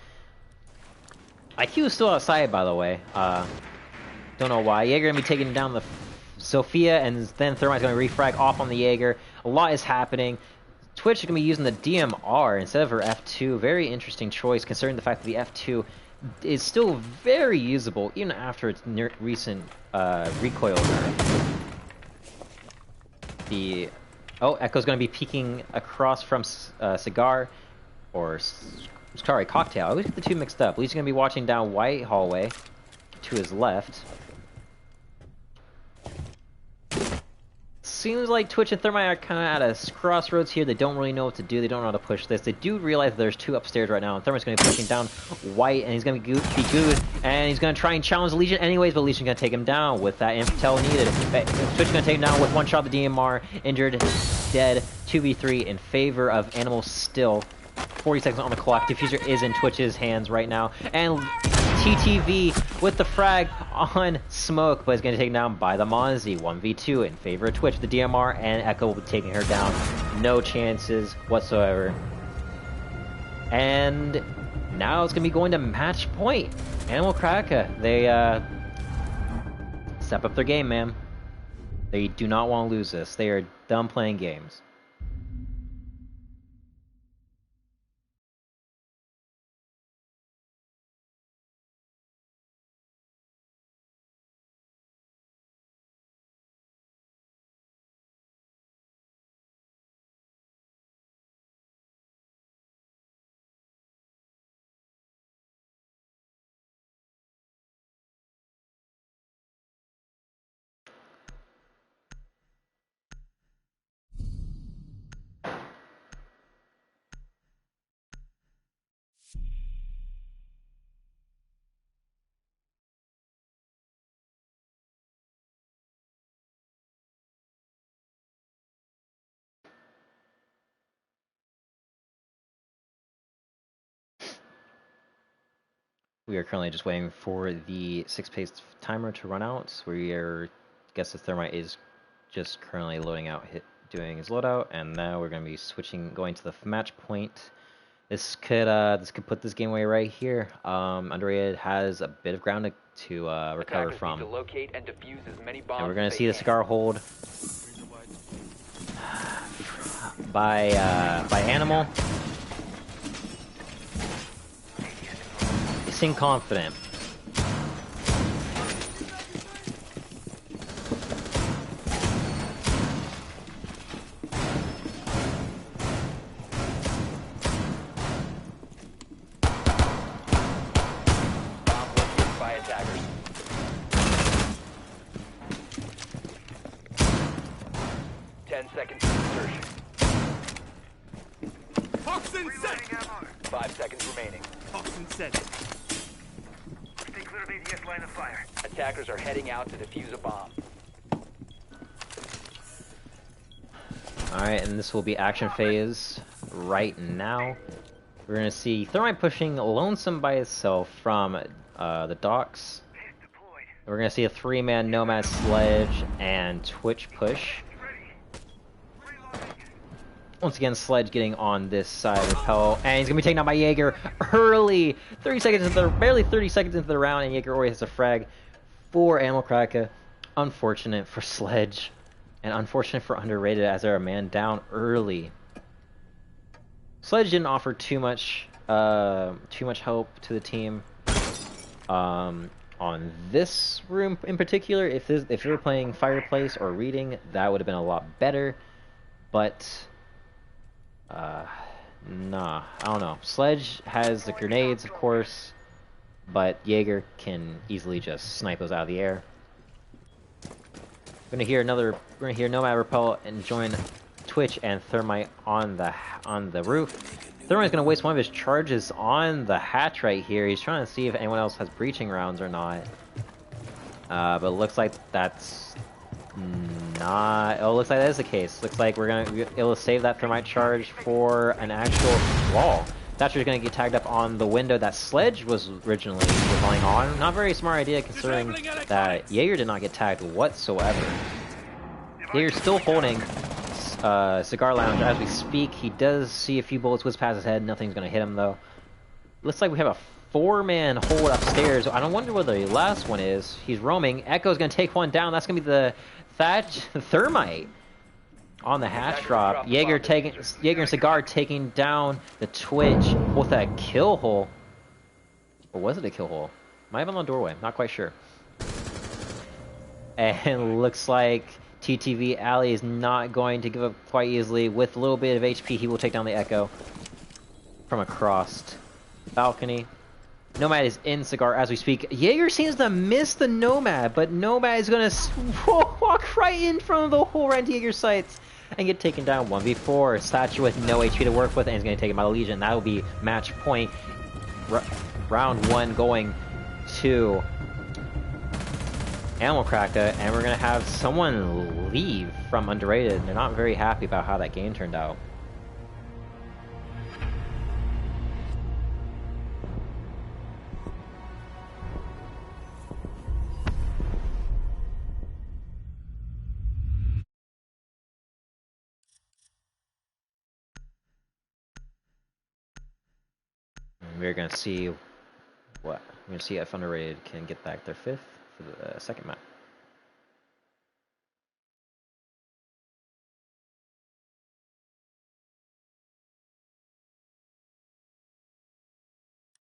IQ is still outside, by the way. Don't know why. Jaeger gonna be taking down the Sophia, and then Thermite's gonna refrag off on the Jaeger. A lot is happening. Twitch is gonna be using the DMR instead of her F2. Very interesting choice, considering the fact that the F2 is still very usable even after its recent recoil nerf. Echo's gonna be peeking across from Cigar, or sorry, Cocktail. I always get the two mixed up. Lee's gonna be watching down White Hallway to his left. Seems like Twitch and Thermite are kind of at a crossroads here. They don't really know what to do. They don't know how to push this. They do realize that there's 2 upstairs right now, and Thermite's going to be pushing down White, and he's going to be good, and he's going to try and challenge Legion anyways, but Legion's going to take him down with that intel needed. Twitch is going to take him down with one shot of the DMR, injured, dead, 2v3 in favor of Animal still. 40 seconds on the clock. Diffuser is in Twitch's hands right now, and TTV with the frag on Smoke, but is going to take down by the Monzi. 1v2 in favor of Twitch. The DMR and Echo will be taking her down. No chances whatsoever. And now it's going to be going to match point. Animal Cracka, they step up their game, man. They do not want to lose this. They are done playing games. We are currently just waiting for the 6-pace timer to run out. We are, guess the thermite is just currently loading out, doing his loadout, and now we're going to be going to the match point. This could put this game away right here. Underrated has a bit of ground to recover Attackers from. need to locate and defuse as many bombs And we're going as to they see the can. cigar hold by Animal. He seemed confident. Bomb located by attackers. Ten seconds to insertion. Toxin set! 5 seconds remaining. Toxin set. Stay clear of ADS line of fire. Attackers are heading out to defuse a bomb. Alright, and this will be action phase right now. We're going to see Thermite pushing Lonesome by itself from the docks. We're going to see a 3-man Nomad Sledge and Twitch push. Once again, Sledge getting on this side of Repel, and he's going to be taken out by Jaeger early! Barely 30 seconds into the round, and Jaeger already has a frag for Animal Cracka. Unfortunate for Sledge, and unfortunate for Underrated as they're a man down early. Sledge didn't offer too much help to the team. On this room in particular, if they were playing Fireplace or Reading, that would have been a lot better. But nah, I don't know. Sledge has the grenades, of course, but Jaeger can easily just snipe those out of the air. We're gonna hear Nomad Repel and join Twitch and Thermite on the roof. Thermite's gonna waste one of his charges on the hatch right here. He's trying to see if anyone else has breaching rounds or not. But it looks like that's not. Oh, it looks like that is the case. Looks like we're gonna be able to save that Thermite charge for an actual wall. Thatcher's gonna get tagged up on the window that Sledge was originally going on. Not very smart idea considering that Jaeger did not get tagged whatsoever. Jaeger's still holding Cigar Lounge as we speak. He does see a few bullets whiz past his head. Nothing's gonna hit him though. Looks like we have a 4-man hold upstairs. I don't wonder where the last one is. He's roaming. Echo's gonna take one down. That's gonna be the Thermite on the hatch drop. Jaeger and Cigar taking down the Twitch with a kill hole. Or was it a kill hole? Might have been on the doorway. Not quite sure. And looks like TTV Alley is not going to give up quite easily. With a little bit of HP, he will take down the Echo from across balcony. Nomad is in Cigar as we speak. Jaeger seems to miss the Nomad, but Nomad is going to walk right in front of the hole right into Jaeger's sights and get taken down 1v4. Statue with no HP to work with, and he's going to take him out of Legion. That will be match point. Round 1 going to Animal Cracka, and we're going to have someone leave from Underrated. They're not very happy about how that game turned out. We're gonna see if Underrated can get back their 5th for the second map.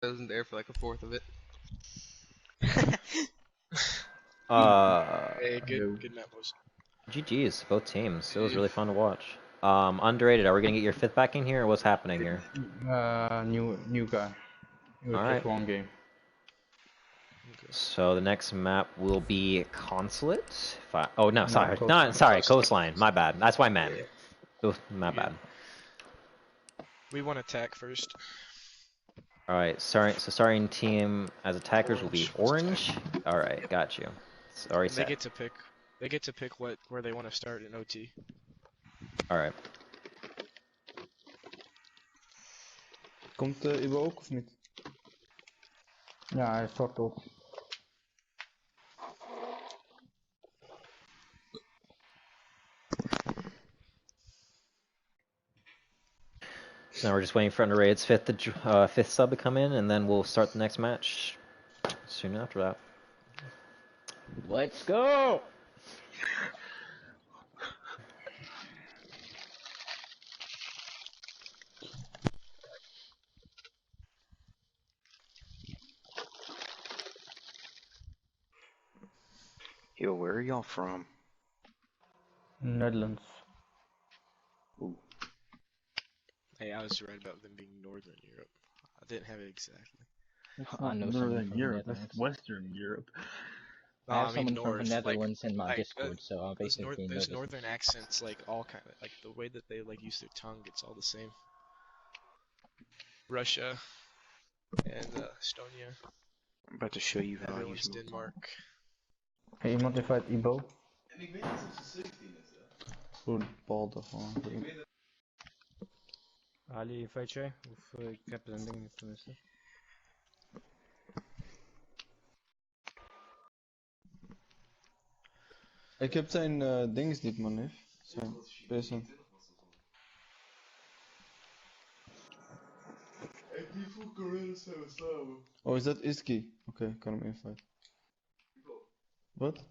I wasn't there for like a fourth of it. Hey, good map, boys. GG's, both teams. It was really fun to watch. Underrated, are we gonna get your 5th back in here, or what's happening here? New guy. Alright. Just one game. So the next map will be Consulate. Oh no, sorry, Coastline. sorry, Coastline. My bad. That's what I meant. Oh, my bad. We want attack first. All right, starting team as attackers will be Orange. All right, got you. Sorry, They get to pick. They get to pick where they want to start in OT. All right. Komt Ibo ook of niet? Ja, hij stort op. So now we're just waiting for Underrated's fifth sub to come in, and then we'll start the next match soon after that. Let's go! Yo, where are y'all from? Netherlands. Ooh. Hey, I was right about them being Northern Europe. I didn't have it exactly. I know Northern Europe. That's Western Europe. I have I mean someone north, from the Netherlands in my like, Discord, so I'll basically know those this. northern accents, like all kind of like the way that they like use their tongue, it's all the same. Russia and Estonia. I'm about to show you how I Netherlands, use Denmark. Hey, iemand invite Ibo? En ik weet niet of ze 17 is, hè? Goed, bal ervan. Ali, invite jij? Of ik heb een ding niet tenminste. Ik heb zijn dinges niet, man, neef. Zijn person. Ik die voor Gorillas zijn we samen. Oh, is dat Iski? Oké, ik kan hem invite. Wat?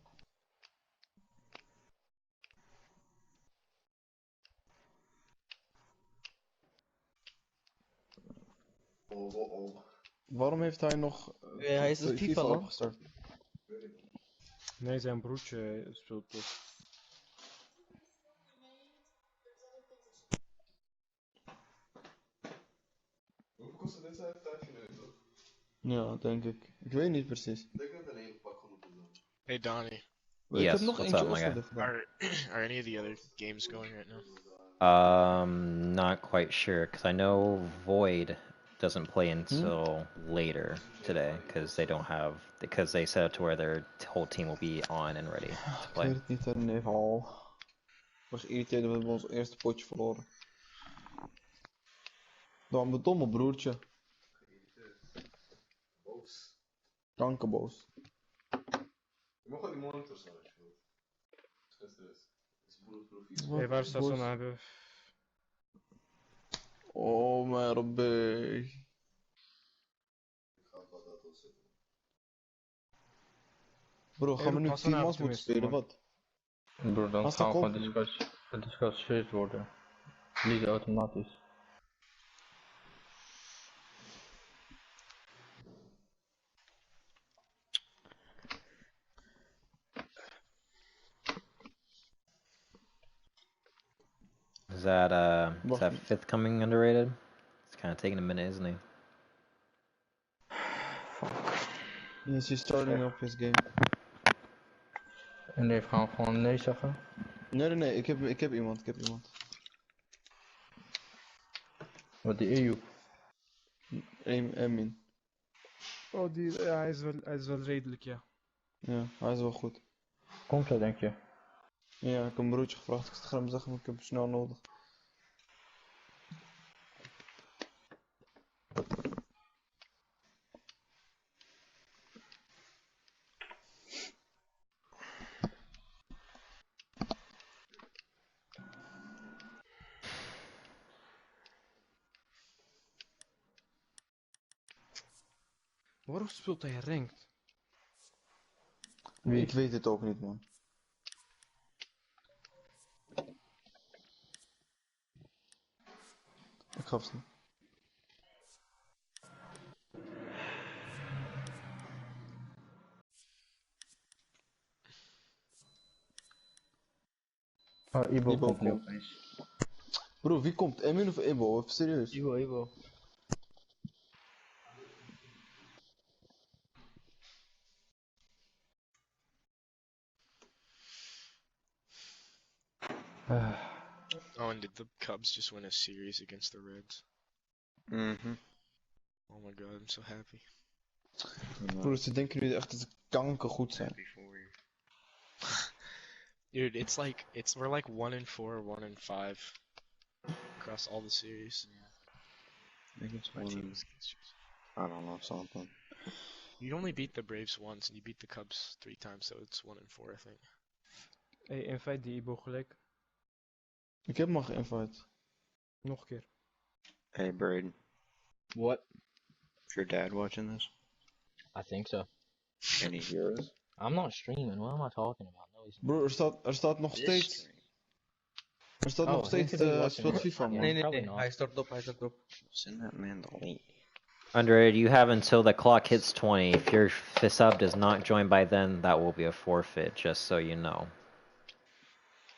Waarom heeft hij nog hij is een FIFA man. opgestart? Nee, zijn broertje speelt toch. Hoeveel kostte dit zijn? €15? Ja, denk ik. Ik weet niet precies. Ik denk dat het een hele pak gewoon op de. Hey Donnie. Ik heb nog eentje Oscar Are any of the other games going right now? Not quite sure, because I know Void doesn't play until later today, because they set up to where their whole team will be on and ready to play. Ik weet het niet, neef al. Ik was geïrriteerd dat we ons eerste potje verloren. Door mijn domme broertje. Boos. Kankerboos. Je mag wel die monitor zijn als je wilt. Hey, waar staat zo'n hebben? Oh mijn Robby. Ik ga het wel dat zitten. Bro, gaan we nu 10 mans moeten spelen, wat? Bro, dan gaan we gewoon gediscussieerd worden. Niet automatisch. Is that fifth coming underrated? It's kind of taking a minute, isn't he? Yes, he's starting up his game. En die gaan gewoon nee zeggen? Nee, ik heb iemand, Wat, die EU? Emin. Oh, ja, hij is wel redelijk, ja. Ja, hij is wel goed. Komt hij, denk je? Ja, ik heb een broertje gevraagd, ik ga hem zeggen, maar ik heb hem snel nodig. Waarom speelt hij ranked? Ik weet het ook niet, man. Ik gaf het niet. Oh, Ibo komt nu opeens. Bro, wie komt? Emin of Ibo? Even serieus? Ibo. Oh, and did the Cubs just win a series against the Reds? Mm-hmm. Oh my god, I'm so happy. Bro, ze denken nu echt dat ze kanker goed zijn. Dude, we're like 1-4, 1-5 across all the series. I think it's one. I don't know something. You only beat the Braves once, and you beat the Cubs 3 times, so it's 1-4, I think. Hey, invite die Ibo gelijk. Ik heb hem al geïnvite. Nog een keer. Hey, Braden. What? Is your dad watching this? I think so. Can he hear us? I'm not streaming. What am I talking about? No, he's Bro, er staat nog steeds... Er staat nog steeds speelt FIFA, man. Nee. Hij start op. Send that man the link. Under you have until the clock hits 20. If your sub does not join by then, that will be a forfeit, just so you know.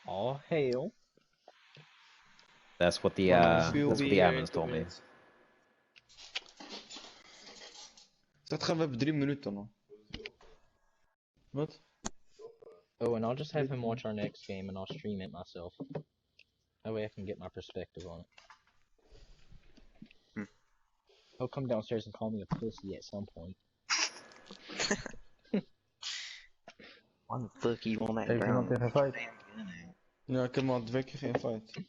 Oh, hell. That's what the admins told me. Dat gaan we hebben 3 minuten nog. Wat? Oh, and I'll just have him watch our next game and I'll stream it myself. That way I can get my perspective on it. He'll come downstairs and call me a pussy at some point. Why the fuck you on that Heeft iemand ground? tegen fight? Ja, ik heb hem al 2 keer geïnvite.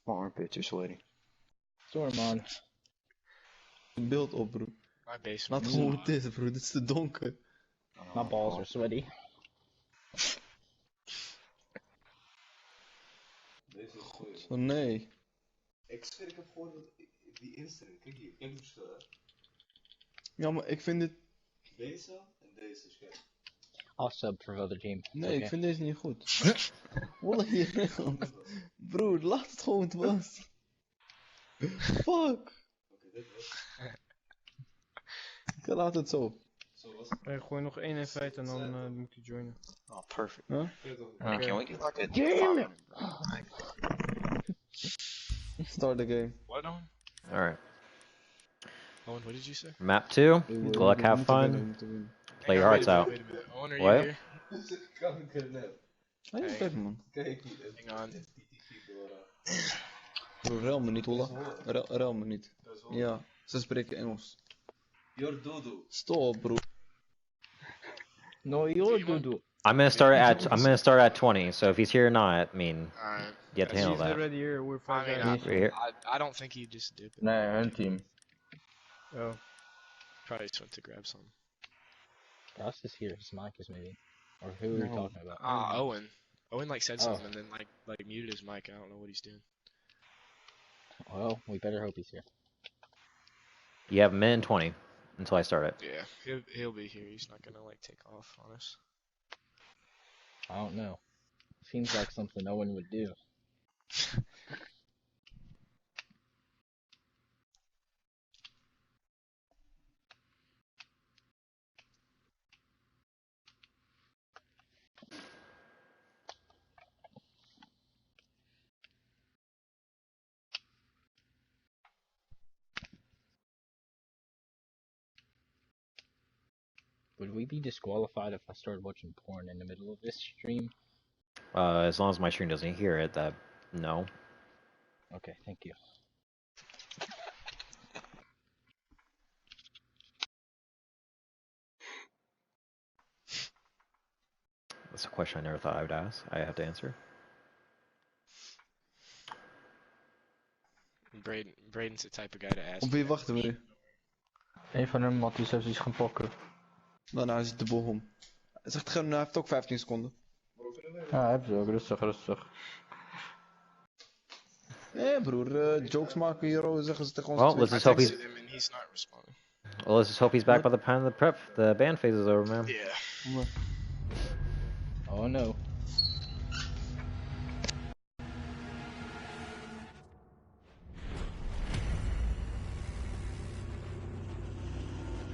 My armpits are sweaty. Sorry, man. Beeld op, bro. My basement. Laat gewoon hoe het is, bro. Dit is te donker. My balls are sweaty. Oh nee. Ik zweer, ik heb gehoord dat die instelling, kijk hier, kijk het verschil hè. Ja, maar ik vind dit... Deze en deze is gek. I'll sub for other team. Nee, Okay. ik vind deze niet goed. Wallah hier. Bro, laat het gewoon het was. Fuck. Ik laat het zo. Hey, gooi nog 1 invite en dan moet je joinen. Oh, perfect. Huh? Can we get like a Damn it! Start the game. What, Owen? Alright. Owen, what did you say? Map 2. Good luck, have fun. Play your hearts out. Wait a minute. Owen, are you What? here? Ik kan het net. Hey, kijk man. Kijk hier. Hang on. Bro, rel me niet, Holla. Rel me niet. Ja, ze spreken Engels. Your dodo. Stop, bro. No, you're doo-doo. I'm gonna start at 20. So if he's here or not, I mean, Alright. you have to handle He's that. already here, we're I fine. mean, Right here. I don't think he just did it. Nee, hun team. Oh. Probably just went to grab some. Ross is here. His mic is maybe. Or who are we talking about? Owen. Owen like said Oh. something and then like muted his mic. I don't know what he's doing. Well, we better hope he's here. You have a minute and 20 until I start it. Yeah, he'll be here. He's not gonna like take off on us. I don't know. Seems like something no one would do. Would we be disqualified if I started watching porn in the middle of this stream? As long as my stream doesn't hear it, that no. Okay, thank you. That's a question I never thought I would ask. I have to answer. Braden's the type of guy to ask. Op wie wachten we? Een van hem had die zelfs iets gaan pakken. Nou, hij zit de boom. Hij zegt gewoon, hij heeft ook 15 seconden. Ja, heb je ook. Rustig. Nee broer, jokes maken hier, zeggen ze tegen ons. Well, let's just hope he's. He's not responding. Well, let's just hope he's back by the time the band phase is over, man. Yeah. Oh no.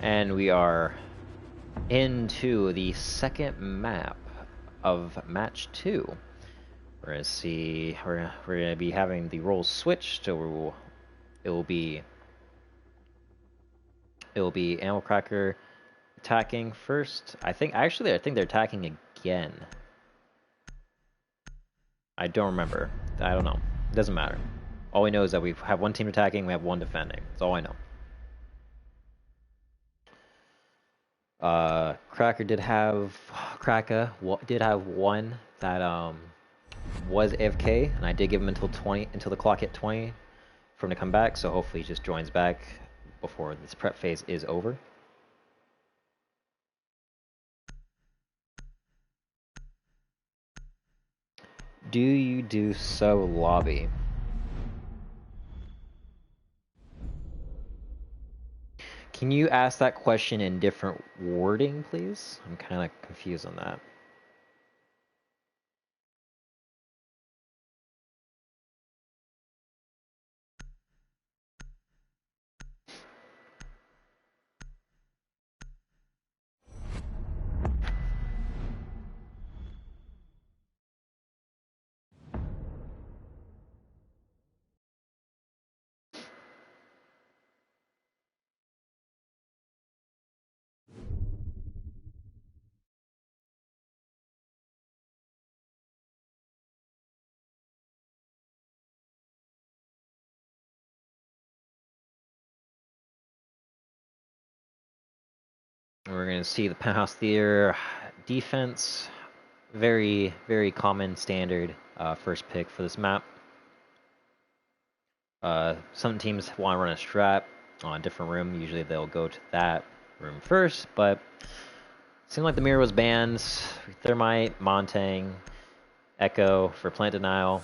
And we are into the second map of match 2. We're gonna see. We're gonna be having the roles switched, so it will be Animal Cracker attacking first. I think they're attacking again. I don't remember. I don't know. It doesn't matter. All we know is that we have one team attacking, we have one defending. That's all I know. Cracka did have one that was AFK, and I did give him until the clock hit 20 for him to come back, so hopefully he just joins back before this prep phase is over. Do you do so lobby? Can you ask that question in different wording, please? I'm kind of confused on that. We're going to see the Penthouse Theater defense. Very, very common standard first pick for this map. Some teams want to run a strat on a different room. Usually they'll go to that room first, but it seemed like the mirror was banned. Thermite, Montang, Echo for plant denial.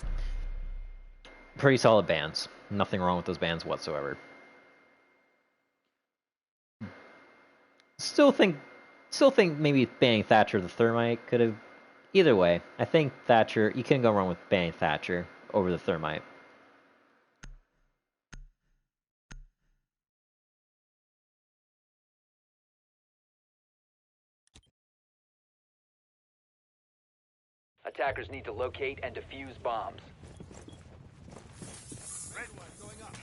Pretty solid bans. Nothing wrong with those bans whatsoever. Still think maybe banning Thatcher the Thermite could have. Either way, I think Thatcher. You couldn't go wrong with banning Thatcher over the Thermite. Attackers need to locate and defuse bombs. Red one going up.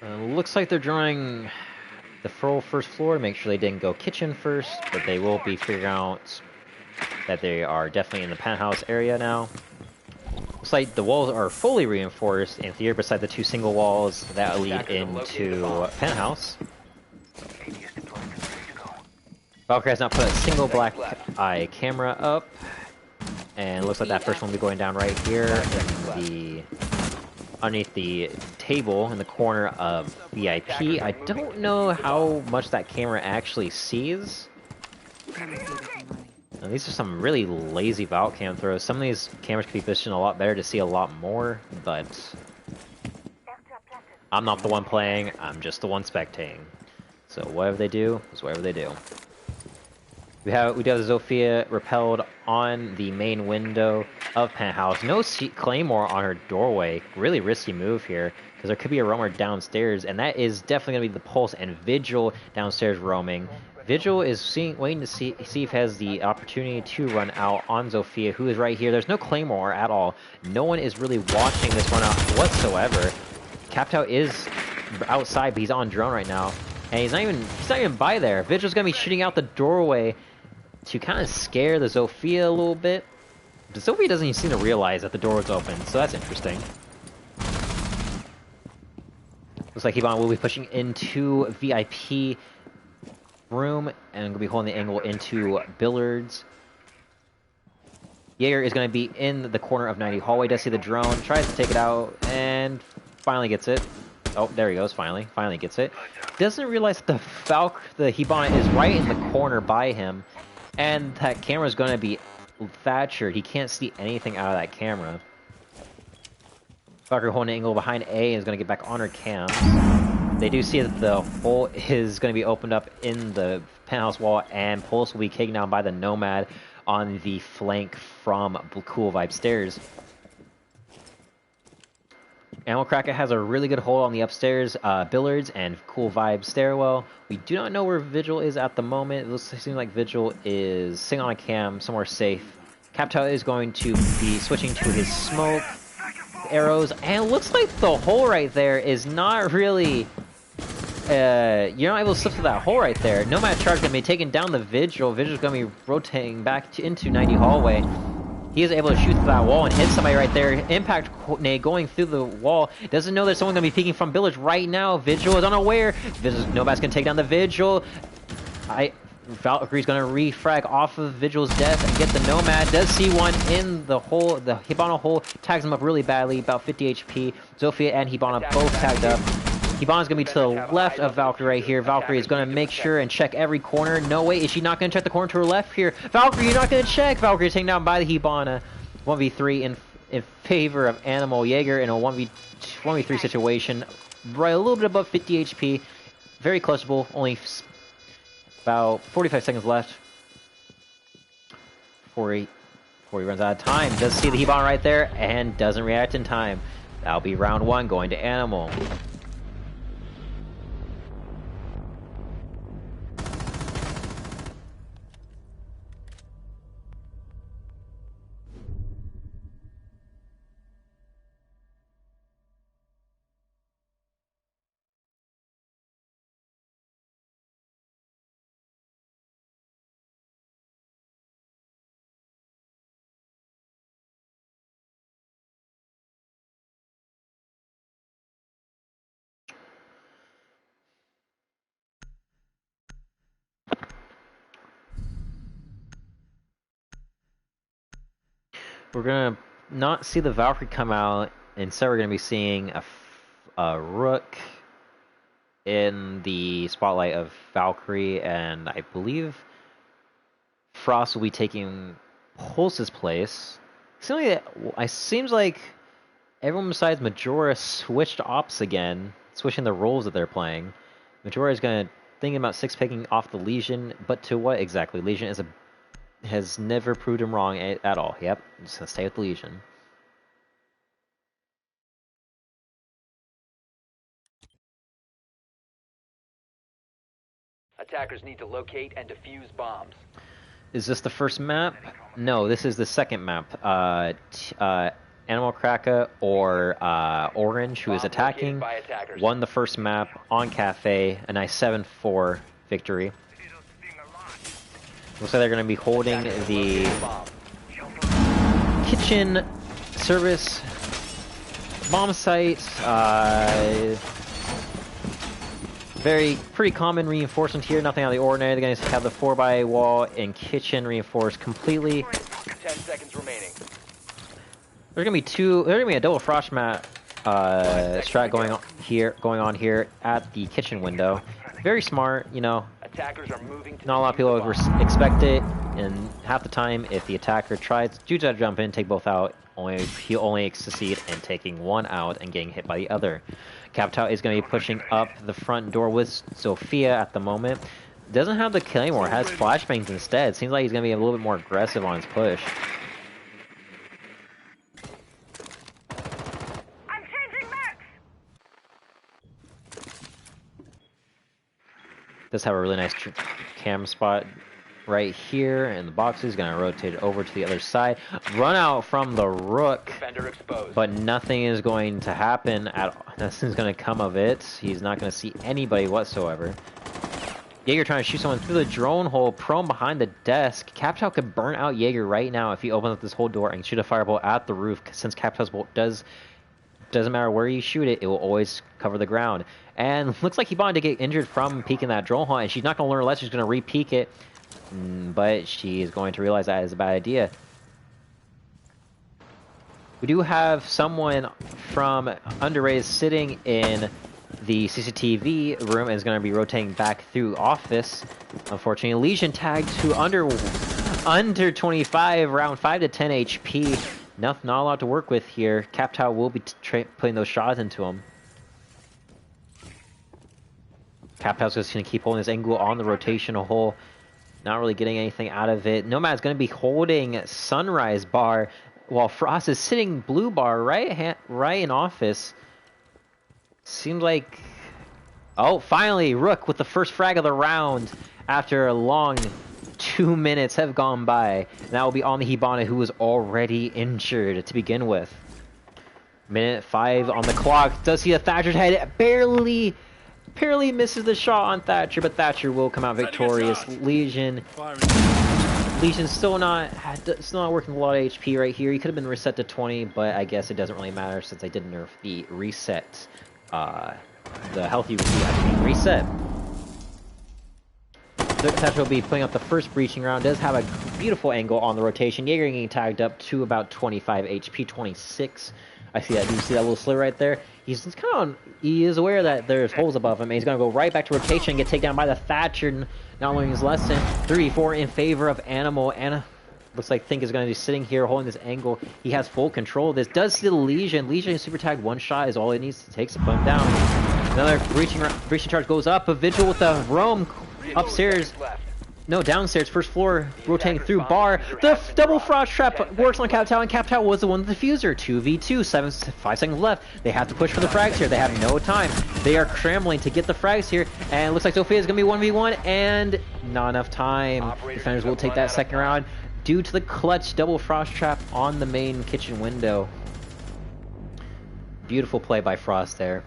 Looks like they're drawing the first floor to make sure they didn't go kitchen first, but they will be figuring out that they are definitely in the penthouse area now. Looks like the walls are fully reinforced in theater beside the two single walls that lead into penthouse. Valkyrie has not put a single black eye camera up, and it looks like that first one will be going down right here in underneath the table in the corner of VIP. I don't know how much that camera actually sees. Now, these are some really lazy Valk cam throws. Some of these cameras could be positioned a lot better to see a lot more, but I'm not the one playing, I'm just the one spectating. So whatever they do is whatever they do. We do have Zofia repelled on the main window of Penthouse. No Claymore on her doorway. Really risky move here, because there could be a roamer downstairs, and that is definitely going to be the Pulse and Vigil downstairs roaming. Vigil is waiting to see if he has the opportunity to run out on Zofia, who is right here. There's no Claymore at all. No one is really watching this run out whatsoever. Captout is outside, but he's on drone right now, and he's not even by there. Vigil's going to be shooting out the doorway to kind of scare the Zofia a little bit. But Zofia doesn't even seem to realize that the door was open, so that's interesting. Looks like Hibon will be pushing into VIP room and will be holding the angle into Billards. Jaeger is going to be in the corner of 90 hallway. Does see the drone, tries to take it out, and finally gets it. Oh, there he goes, finally gets it. Doesn't realize that the Hibana is right in the corner by him, and that camera is going to be Thatchered. He can't see anything out of that camera. Valkyrie holding an angle behind A is going to get back on her cam. They do see that the hole is going to be opened up in the penthouse wall, and Pulse will be taken down by the Nomad on the flank from Cool Vibe Stairs. Animal Cracka has a really good hold on the upstairs Billards and Cool Vibe stairwell. We do not know where Vigil is at the moment. It seems like Vigil is sitting on a cam somewhere safe. Captel is going to be switching to his smoke, arrows, and it looks like the hole right there is not really... you're not able to slip through that hole right there. Nomad Charge is going to be taking down the Vigil. Vigil's going to be rotating back into 90 hallway. He is able to shoot through that wall and hit somebody right there. Impact nade going through the wall. Doesn't know that someone's going to be peeking from Village right now. Vigil is unaware. Nomad's going to take down the Vigil. Valkyrie's gonna refrag off of Vigil's death and get the Nomad. Does see one in the hole, the Hibana hole, tags him up really badly, about 50 HP. Zofia and Hibana both tagged up. Hibana's gonna be to the left of Valkyrie right here. Valkyrie is gonna make sure and check every corner. No way, is she not gonna check the corner to her left here? Valkyrie, you're not gonna check! Valkyrie's taken down by the Hibana. 1v3 in favor of Animal Jaeger in a 1v3 situation. Right, a little bit above 50 HP. Very clutchable, only about 45 seconds left before he runs out of time. Does see the Hibana right there and doesn't react in time. That'll be round 1 going to Animal. We're gonna not see the Valkyrie come out. Instead, we're gonna be seeing a Rook in the spotlight of Valkyrie, and I believe Frost will be taking Pulse's place. Seems like everyone besides Majora switched ops again, switching the roles that they're playing. Majora is gonna thinking about 6-picking off the Legion, but to what exactly? Legion has never proved him wrong at all. Yep, I'm just gonna stay with the Legion. Attackers need to locate and defuse bombs. Is this the first map? No, this is the second map. Animal Cracka or Orange, who is attacking, won the first map on Cafe, a nice 7-4 victory. Looks like they're going to be holding the kitchen service bomb site. Pretty common reinforcement here, nothing out of the ordinary. They're going to have the 4x wall and kitchen reinforced completely. 10 seconds remaining. There's going to be a double frost mat strat going on here at the kitchen window. Very smart, you know. Attackers are moving to not a lot of people would expect it, and half the time, if the attacker tries to jump in, take both out, he'll only succeed in taking one out and getting hit by the other. Capital is going to be pushing up the front door with Sophia at the moment. Doesn't have the Claymore, has flashbangs instead. Seems like he's going to be a little bit more aggressive on his push. Does have a really nice cam spot right here in the boxes. Gonna rotate it over to the other side. Run out from the Rook, but nothing is going to happen at all. Nothing's gonna come of it. He's not gonna see anybody whatsoever. Jaeger trying to shoot someone through the drone hole, prone behind the desk. Capital could burn out Jaeger right now if he opens up this whole door and shoot a fireball at the roof, since Capital's bolt doesn't matter where you shoot it, it will always cover the ground. And looks like Hibana did get injured from peeking that drone hole, and she's not going to learn a lesson, she's going to re-peek it. But she is going to realize that is a bad idea. We do have someone from Underrated sitting in the CCTV room and is going to be rotating back through office. Unfortunately, Legion tagged to under 25, around 5 to 10 HP. Not a lot to work with here. Captile will be putting those shots into him. Captile's just going to keep holding his angle on the rotational hole. Not really getting anything out of it. Nomad's going to be holding Sunrise Bar while Frost is sitting Blue Bar right in office. Seems like... Oh, finally, Rook with the first frag of the round after a long 2 minutes have gone by. And that will be on the Hibana, who was already injured to begin with. Minute 5 on the clock. Does see a Thatcher's head. Barely misses the shot on Thatcher, but Thatcher will come out victorious. Legion's still not working with a lot of HP right here. He could have been reset to 20, but I guess it doesn't really matter since I did nerf the reset. The healthy review has been reset. Thatcher will be putting up the first breaching round. Does have a beautiful angle on the rotation. Jaeger getting tagged up to about 25 HP, 26. I see that. Do you see that little slit right there? He is aware that there's holes above him, and he's going to go right back to rotation and get taken down by the Thatcher. Not learning his lesson. 3-4 in favor of Animal. Looks like Think is going to be sitting here holding this angle. He has full control of this. Does see the Legion. Legion is super tagged. One shot is all it needs to take to put him down. Another breaching charge goes up. A Vigil with a roam upstairs. No, downstairs, first floor, rotating through bar. The double frost trap works on Captal, and Captal was the one with the diffuser. 2v2, 5 seconds left. They have to push for the frags here. They have no time. They are scrambling to get the frags here, and it looks like Sophia is going to be 1v1, and not enough time. Defenders will take that second round due to the clutch double frost trap on the main kitchen window. Beautiful play by Frost there.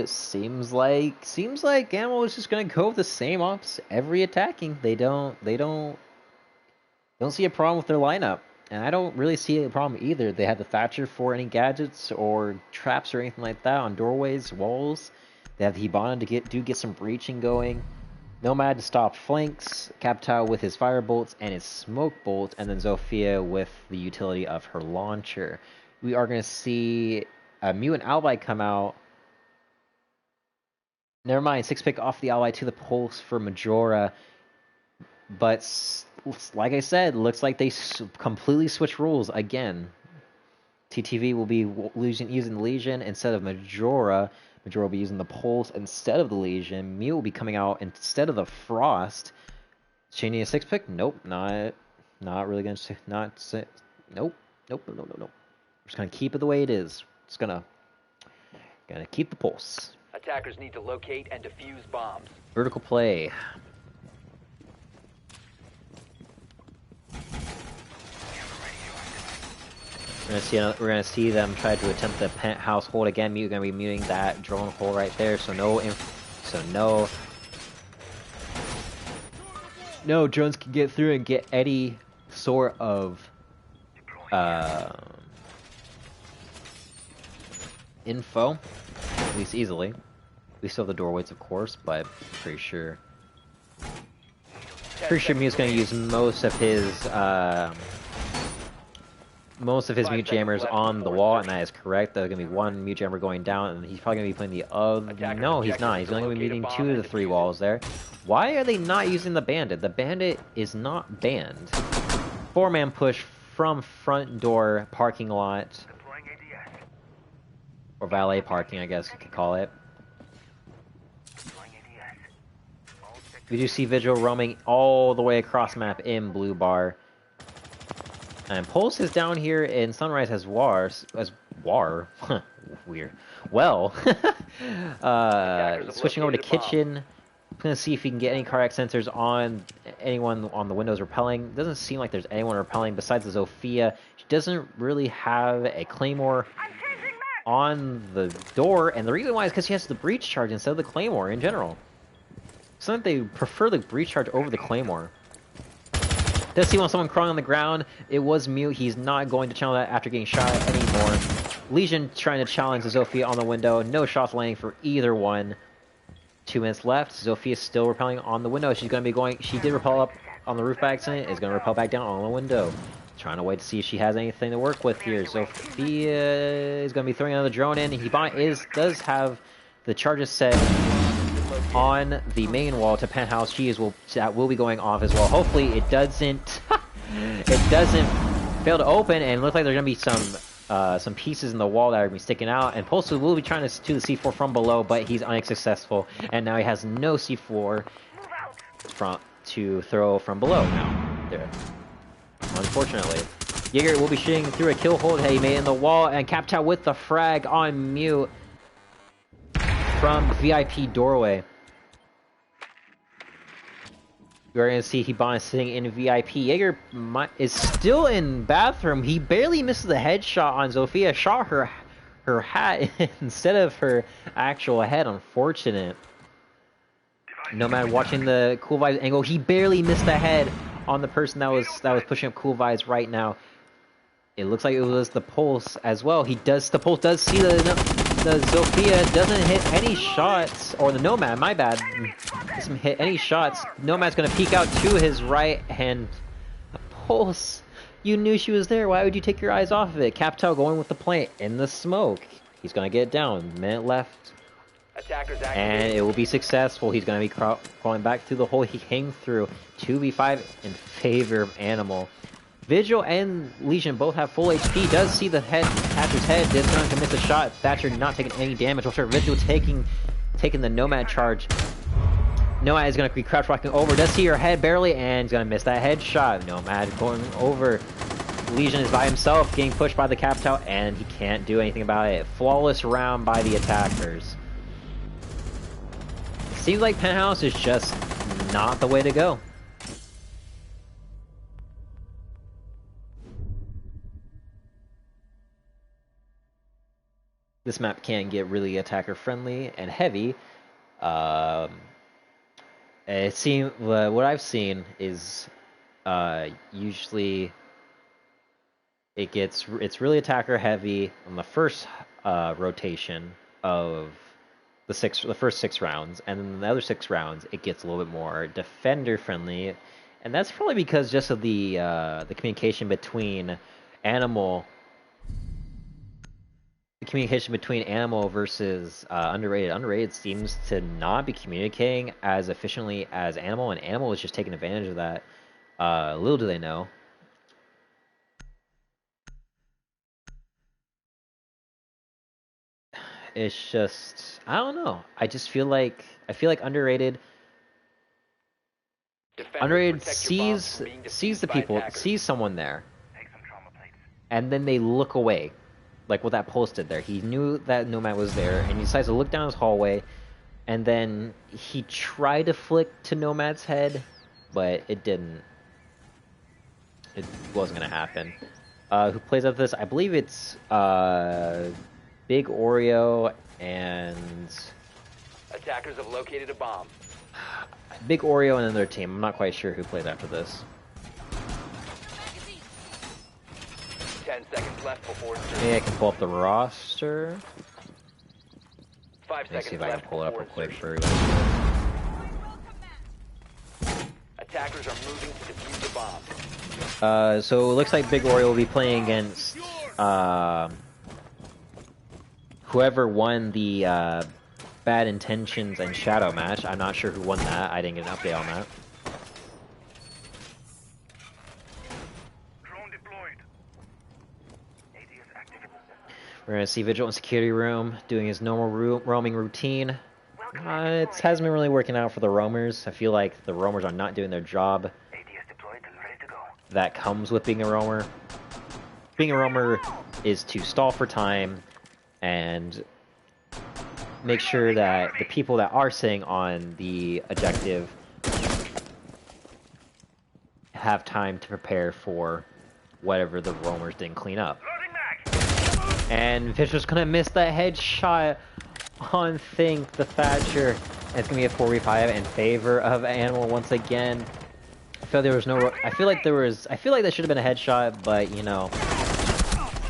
Seems like Animal is just gonna go with the same ops every attacking. They don't see a problem with their lineup, and I don't really see a problem either. They have the Thatcher for any gadgets or traps or anything like that on doorways, walls. They have the Hibana to get some breaching going. Nomad to stop flanks. Captal with his fire bolts and his smoke bolts, and then Zofia with the utility of her launcher. We are gonna see a Mutant Ally come out. Never mind, 6-pick off the ally to the pulse for Majora. But, like I said, looks like they completely switch rules again. TTV will be using the Legion instead of Majora. Majora will be using the pulse instead of the Legion. Mew will be coming out instead of the Frost. Changing a 6-pick? Nope, not really gonna say, nope. We're just gonna keep it the way it is. Just gonna keep the pulse. Attackers need to locate and defuse bombs. Vertical play. We're gonna see them try to attempt the penthouse hold again. Mute gonna be muting that drone hole right there. So no drones can get through and get any sort of info, at least easily. We still have the doorways, of course, but pretty sure Mew's going to use most of his mute jammers on the wall, and that is correct. There's going to be one mute jammer going down, and he's probably going to be playing the other. No, he's not. He's only going to be muting 2 of the 3 walls there. Why are they not using the Bandit? The Bandit is not banned. 4-man push from front door parking lot, or valet parking, I guess you could call it. We do see Vigil roaming all the way across map in blue bar. And Pulse is down here, and Sunrise has War. Weird. Well, switching over to kitchen. I'm gonna see if he can get any cardiac sensors on anyone on the windows repelling. Doesn't seem like there's anyone repelling besides the Zofia. She doesn't really have a Claymore on the door, and the reason why is because she has the breach charge instead of the Claymore in general. So I think they prefer the breach charge over the Claymore. Does see someone crawling on the ground. It was Mute. He's not going to challenge that after getting shot at anymore. Legion trying to challenge Zofia on the window. No shots landing for either one. 2 minutes left. Zofia still repelling on the window. She's going to be going. She did repel up on the roof by accident. Is going to repel back down on the window. Trying to wait to see if she has anything to work with here. Zofia is going to be throwing another drone in. He does have the charges set on the main wall to penthouse. That will be going off as well. Hopefully it doesn't fail to open, and it looks like there's gonna be some pieces in the wall that are gonna be sticking out. And Pulse will be trying to do the C4 from below, but he's unsuccessful, and now he has no C4 to throw from below now. There, unfortunately. Jaeger will be shooting through a kill hold. Hey, he made it in the wall, and Captal with the frag on Mute from VIP doorway. We're going to see Hibana sitting in VIP. Jaeger is still in bathroom. He barely misses the headshot on Zofia. Shot her hat instead of her actual head. Unfortunate. Nomad watching the Cool Vibes angle. He barely missed the head on the person that was pushing up Cool Vibes right now. It looks like it was the Pulse as well. The Pulse does see the Zofia, doesn't hit any shots, or the Nomad, my bad, doesn't hit any shots. Nomad's gonna peek out to his right, and the Pulse, you knew she was there. Why would you take your eyes off of it? Capital going with the plant in the smoke. He's gonna get it down. Minute left. And it will be successful. He's going to be crawling back through the hole he came through. 2v5 in favor of Animal. Vigil and Legion both have full HP. Does see the head, Thatcher's head. Is going to miss a shot. Thatcher not taking any damage. Vigil taking the Nomad charge. Nomad is going to be crouch walking over. Does see her head barely, and he's going to miss that headshot. Nomad going over. Legion is by himself, getting pushed by the Capital, and he can't do anything about it. Flawless round by the attackers. Seems like Penthouse is just not the way to go. This map can get really attacker friendly and heavy. It seems what I've seen is usually it's really attacker heavy on the first rotation of the first 6 rounds, and then the other 6 rounds it gets a little bit more defender friendly, and that's probably because just of the communication between Animal versus Underrated. Underrated seems to not be communicating as efficiently as Animal, and Animal is just taking advantage of that. Little do they know. It's just, I don't know. I just feel like Underrated sees the people, sees someone there, and then they look away, like what that Pulse did there. He knew that Nomad was there, and he decides to look down his hallway, and then he tried to flick to Nomad's head, but it didn't. It wasn't gonna happen. Who plays up this? I believe it's Big Oreo and attackers have located a bomb. Big Oreo and another team. I'm not quite sure who plays after this. 10 seconds left before. Maybe I can pull up the roster. 5 Let me see if I can pull it up real quick for everybody. Attackers are moving to defuse the bomb. So it looks like Big Oreo will be playing against whoever won the Bad Intentions and Shadow match. I'm not sure who won that. I didn't get an update on that. Drone deployed. We're gonna see Vigil in security room doing his normal roaming routine. It hasn't been really working out for the roamers. I feel like the roamers are not doing their job. That comes with being a roamer. Being a roamer is to stall for time and make sure that the people that are sitting on the objective have time to prepare for whatever the roamers didn't clean up. And Fisher's gonna miss that headshot on Think the Thatcher. And it's gonna be a 4v5 in favor of Animal once again. I feel there was no. I feel like that should have been a headshot, but you know,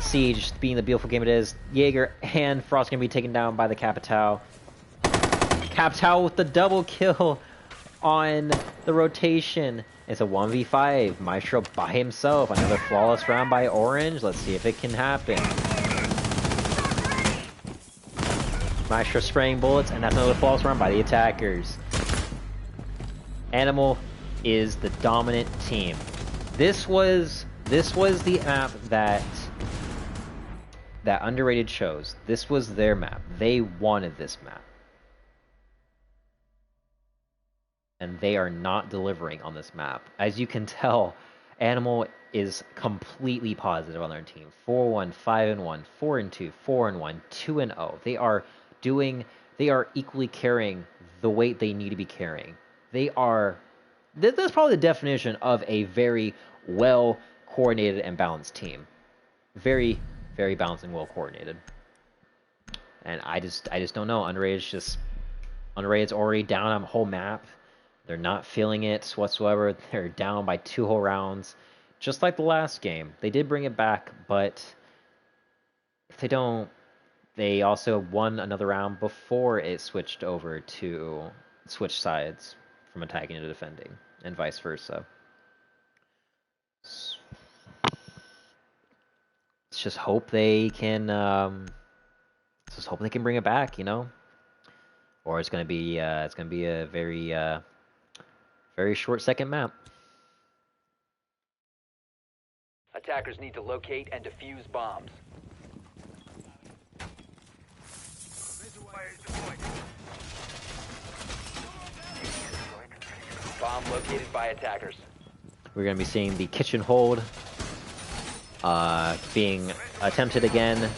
Siege being the beautiful game it is, Jaeger and Frost gonna be taken down by the Capital. Capital with the double kill on the rotation. It's a 1v5. Maestro by himself. Another flawless round by Orange. Let's see if it can happen. Maestro spraying bullets, and that's another flawless round by the attackers. Animal is the dominant team. This was the map that Underrated chose. This was their map. They wanted this map. And they are not delivering on this map. As you can tell, Animal is completely positive on their team. 4-1, 5-1, 4-2, 4-1, 2-0. They are equally carrying the weight they need to be carrying. That's probably the definition of a very well coordinated and balanced team. Very, very balanced and well coordinated. And I just don't know. Underrated is just Unraid's already down a whole map. They're not feeling it whatsoever. They're down by 2 whole rounds. Just like the last game. They did bring it back, but if they don't, they also won another round before it switched over to switch sides from attacking to defending, and vice versa. Let's just hope they can. Just hope they can bring it back, you know. Or it's gonna be a very very short second map. Attackers need to locate and defuse bombs. Bomb located by attackers. We're gonna be seeing the kitchen hold being attempted again.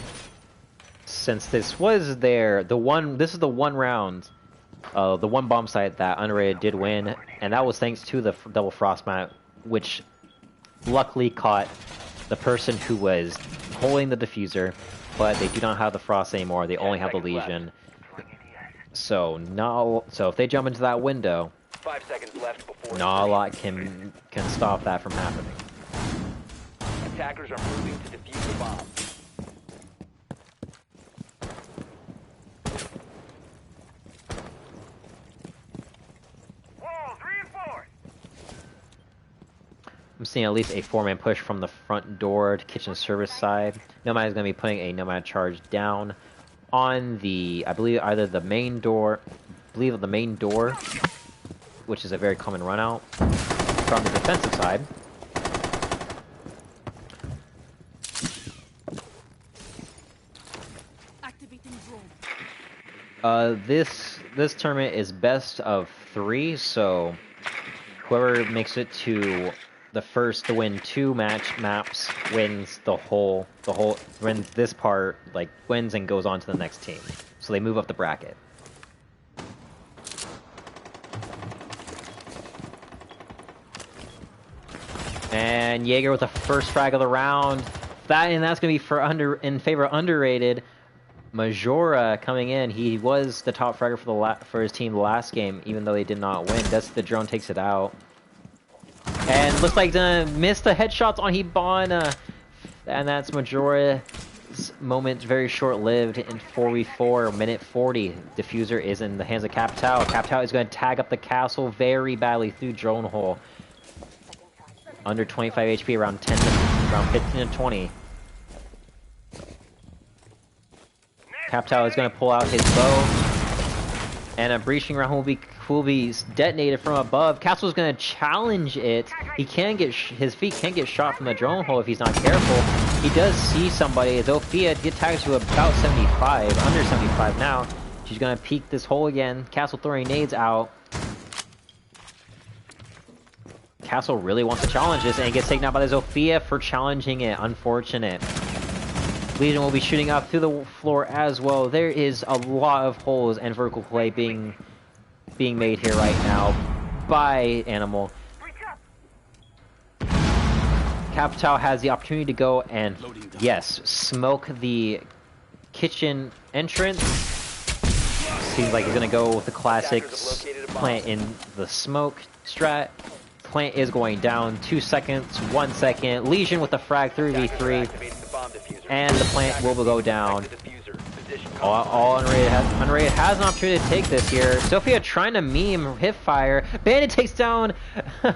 Since this was this is the one round, the one bomb site that Unrated did win, and that was thanks to the double frost mat, which luckily caught the person who was holding the diffuser, but they do not have the frost anymore. They only have the Legion. So if they jump into that window, 5 seconds left before not a lot can stop that from happening. Attackers are moving to defuse the bomb. Walls reinforced. I'm seeing at least a 4-man push from the front door to kitchen service side. Nomad is going to be putting a Nomad charge down on the, I believe, either the main door, which is a very common run out from the defensive side. This tournament is best of 3, so whoever makes it to to win 2 maps wins wins this part, like wins and goes on to the next team. So they move up the bracket. And Jaeger with the first frag of the round. That's gonna be in favor of Underrated. Majora coming in. He was the top fragger for his team the last game, even though they did not win. The drone takes it out. And looks like missed the headshots on Hibana. And that's Majora's moment, very short-lived in 4v4, minute 40. Diffuser is in the hands of Capital. Capital is going to tag up the castle very badly through drone hole. Under 25 HP, around 15 to 20. Capital is going to pull out his bow. And a breaching round will be detonated from above. Castle is going to challenge it. He can get his feet can get shot from the drone hole if he's not careful. He does see somebody. Zofia get tagged to about 75, under 75 now. She's going to peek this hole again. Castle throwing nades out. Castle really wants to challenge this, and he gets taken out by the Zofia for challenging it. Unfortunate. Legion will be shooting up through the floor as well. There is a lot of holes and vertical play being made here right now by Animal. Capital has the opportunity to go and, yes, smoke the kitchen entrance. Seems like he's going to go with the classic plant in the smoke strat. Plant is going down. 2 seconds, 1 second. Legion with the frag 3v3. And the plant will go down. All Unrated has an opportunity to take this here. Sophia trying to meme hip fire. Bandit takes down the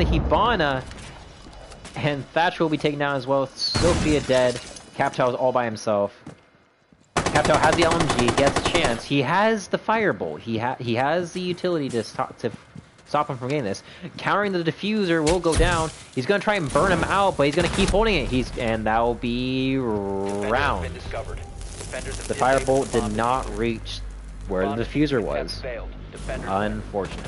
Hibana. And Thatcher will be taken down as well. Sophia dead. Capital is all by himself. Capital has the LMG, gets a chance. He has the firebolt. He has the utility to stop him from getting this. Countering the diffuser will go down. He's going to try and burn him out, but he's going to keep holding it. And that will be round. The firebolt did not reach where the diffuser was. Unfortunate.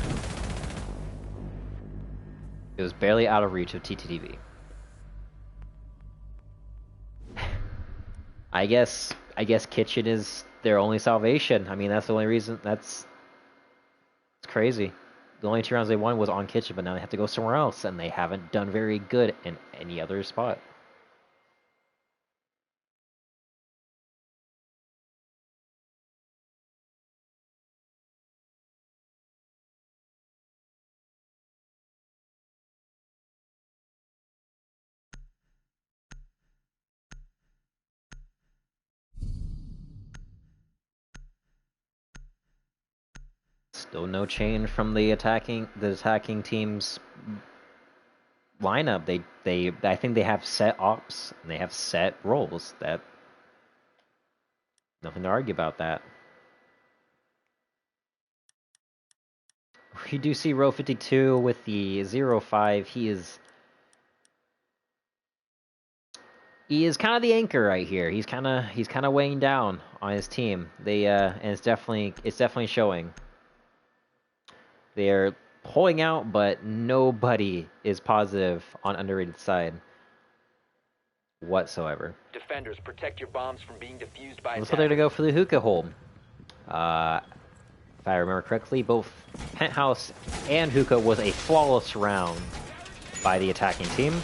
It was barely out of reach of TTTV. I guess Kitchen is their only salvation. I mean, that's the only reason. It's crazy. The only 2 rounds they won was on Kitchen, but now they have to go somewhere else, and they haven't done very good in any other spot. Still no change from the attacking team's lineup. I think they have set ops and they have set roles. That nothing to argue about that. We do see row 52 with the 0-5. He is kind of the anchor right here. He's kind of weighing down on his team. And it's definitely showing. They're pulling out, but nobody is positive on underrated side whatsoever. Defenders, protect your bombs from being defused by Looks like they're gonna go for the hookah hole. If I remember correctly, both Penthouse and hookah was a flawless round by the attacking team.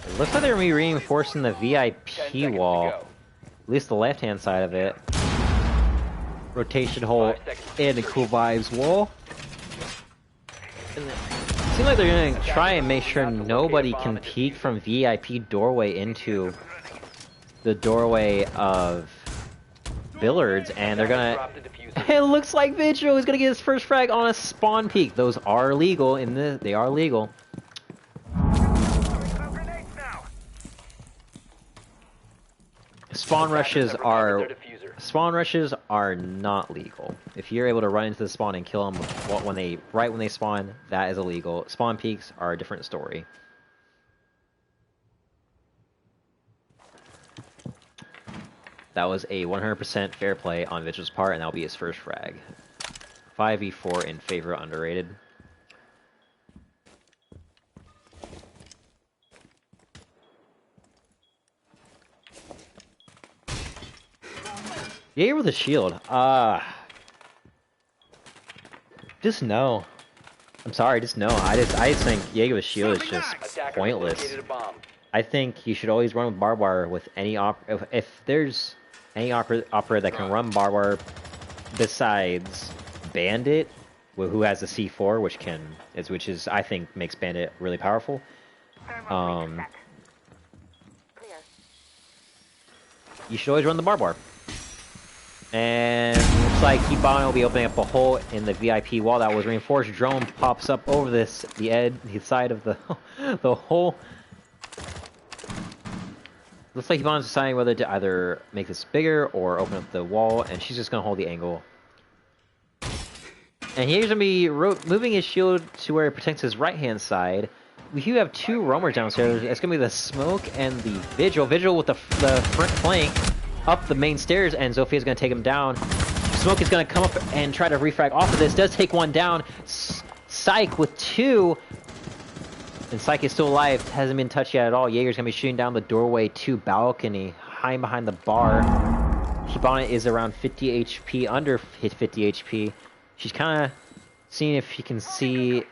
It looks like they're gonna be reinforcing the VIP wall, at least the left-hand side of it. Rotation hole and the Cool Vibes wall. It seems like they're gonna try and make sure nobody can peek from VIP doorway into the doorway of Billards, and they're gonna. It looks like Vigil is gonna get his first frag on a spawn peek. Those are legal in the. They are legal. Spawn rushes are not legal. If you're able to run into the spawn and kill them right when they spawn, that is illegal. Spawn peaks are a different story. That was a 100% fair play on Vigil's part, and that'll be his first frag. 5v4 in favor of underrated. Jaeger with a shield. Just no. I'm sorry, just no. I just think Jaeger with shield is just pointless. I think you should always run with barbed wire with any if there's any operator that can run barbed wire besides Bandit, who has a C4, which is I think makes Bandit really powerful. You should always run the barbed wire. And looks like Kibana will be opening up a hole in the VIP wall that was reinforced. Drone pops up over the side of the the hole. Looks like Kibana's deciding whether to either make this bigger or open up the wall, and she's just gonna hold the angle. And he's gonna be moving his shield to where it protects his right-hand side. We do have two roamers downstairs. It's gonna be the Smoke and the Vigil. Vigil with the front flank up the main stairs, and Zophia's gonna take him down. Smoke is gonna come up and try to refrag off of this. Does take one down. Psych with two. And Psych is still alive. Hasn't been touched yet at all. Jaeger's gonna be shooting down the doorway to balcony. Hiding behind the bar. Hibana is around 50 HP, under 50 HP. She's kind of seeing if she can see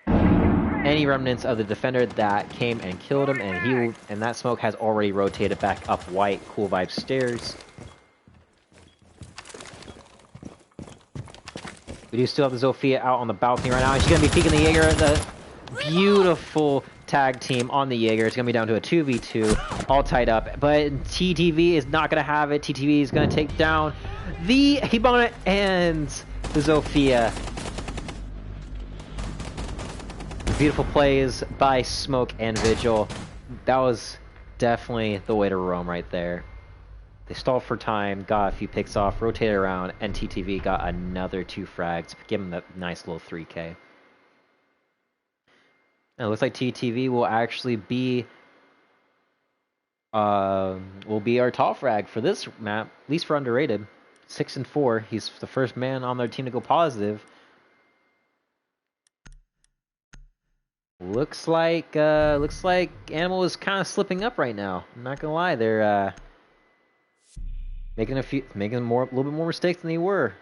any remnants of the defender that came and killed him, and that Smoke has already rotated back up white Cool Vibe stairs. We do still have the Zofia out on the balcony right now, and she's gonna be peeking the Jaeger. The beautiful tag team on the Jaeger. It's gonna be down to a 2v2, all tied up. But TTV is not gonna have it. TTV is gonna take down the Hibana and the Zofia. Beautiful plays by Smoke and Vigil. That was definitely the way to roam right there. They stalled for time, got a few picks off, rotated around, and TTV got another 2 frags, give them that nice little 3k. And it looks like TTV will actually be our top frag for this map, at least for underrated. 6 and 4. He's the first man on their team to go positive. Looks like Animal is kind of slipping up right now. I'm not gonna lie, they're making a little bit more mistakes than they were.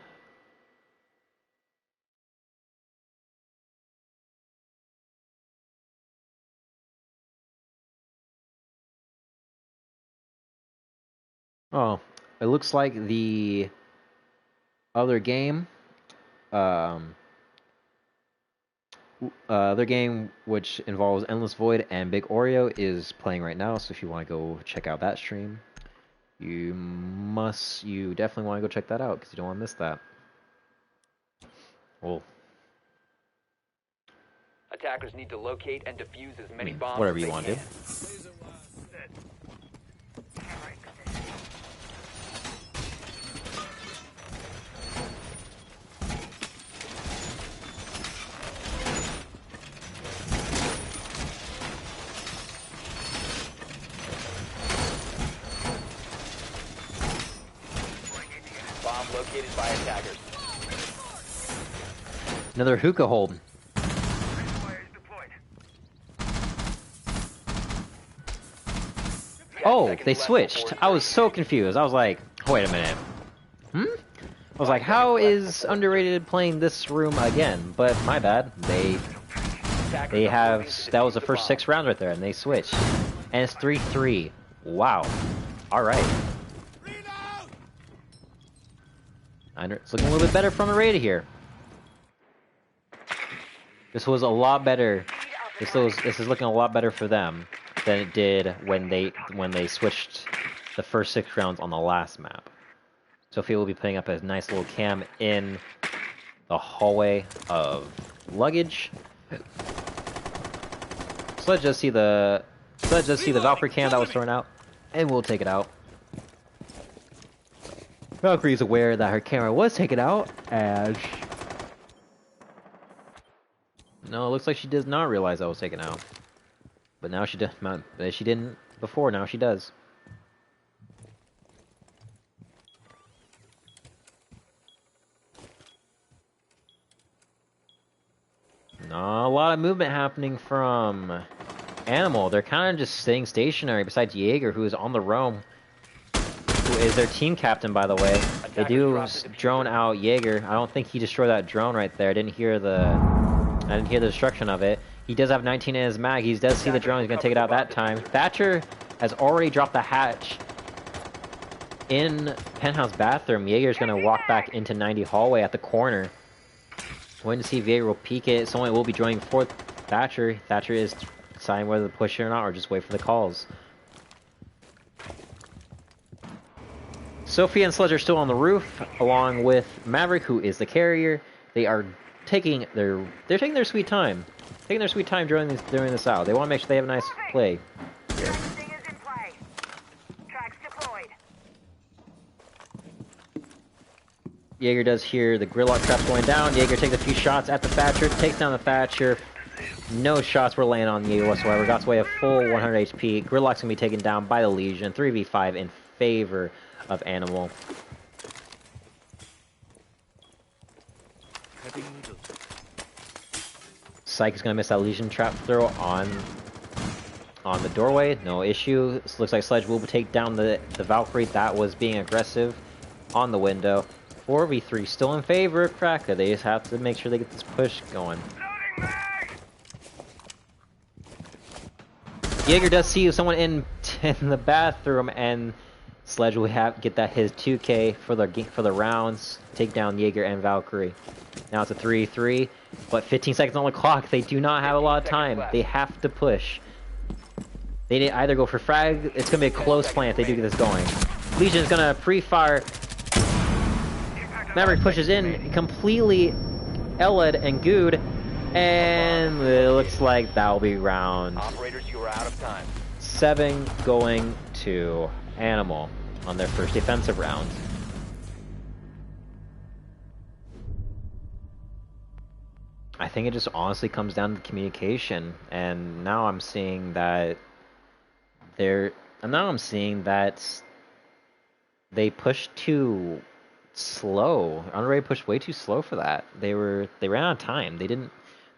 Oh, it looks like the other game, their game, which involves Endless Void and Big Oreo, is playing right now. So if you want to go check out that stream, you definitely want to go check that out because you don't want to miss that. Well, attackers need to locate and defuse as many bombs whatever as you they want to can. do. Bomb located by attackers. Another hookah hold. Oh, they switched. I was so confused. I was like, wait a minute. I was like, how is Underrated playing this room again? But my bad. That was the first 6 rounds right there, and they switched. And it's 3-3. Wow. Alright. It's looking a little bit better from Underrated here. This was a lot better. This is looking a lot better for them than it did when they switched the first 6 rounds on the last map. Sophia will be putting up a nice little cam in the hallway of luggage. So let's just see the Valkyrie cam that was thrown out, and we'll take it out. Valkyrie is aware that her camera was taken out, and no, it looks like she does not realize that was taken out. But now she does. She didn't before. Now she does. Not a lot of movement happening from Animal. They're kind of just staying stationary. Besides Jaeger, who is on the roam, who is their team captain, by the way. They do drone out Jaeger. I don't think he destroyed that drone right there. I didn't hear the destruction of it. He does have 19 in his mag. He does see the drone. He's going to take it out that time. Thatcher has already dropped the hatch in penthouse bathroom. Jaeger's going to walk back into 90 hallway at the corner. Waiting to see if Jaeger will peek it. Someone will be joining for Thatcher. Thatcher is deciding whether to push it or not, or just wait for the calls. Sophie and Sledge are still on the roof, along with Maverick, who is the carrier. They are taking their sweet time. Taking their sweet time during this out. They want to make sure they have a nice play. Jaeger does hear the gridlock traps going down. Jaeger takes a few shots at the Thatcher, takes down the Thatcher. No shots were laying on Jaeger whatsoever. Got away a full 100 HP. Gridlock's gonna be taken down by the Legion. 3v5 in favor of Animal. Psyche is gonna miss that Legion trap throw on the doorway. No issue. This looks like Sledge will take down the Valkyrie that was being aggressive on the window. 4v3 still in favor of Cracka. They just have to make sure they get this push going. Jaeger does see someone in the bathroom, and Sledge will get that his 2k for the rounds. Take down Jaeger and Valkyrie. Now it's a 3-3, but 15 seconds on the clock. They do not have a lot of time. They have to push. They need either go for frag. It's gonna be a close plan if they do get this going. Legion is gonna pre-fire. Maverick pushes in, completely Eled and Good, and it looks like that'll be round 7 going to Animal on their first defensive round. I think it just honestly comes down to communication, and now I'm seeing that they pushed too slow. Underrated pushed way too slow for that. They ran out of time. They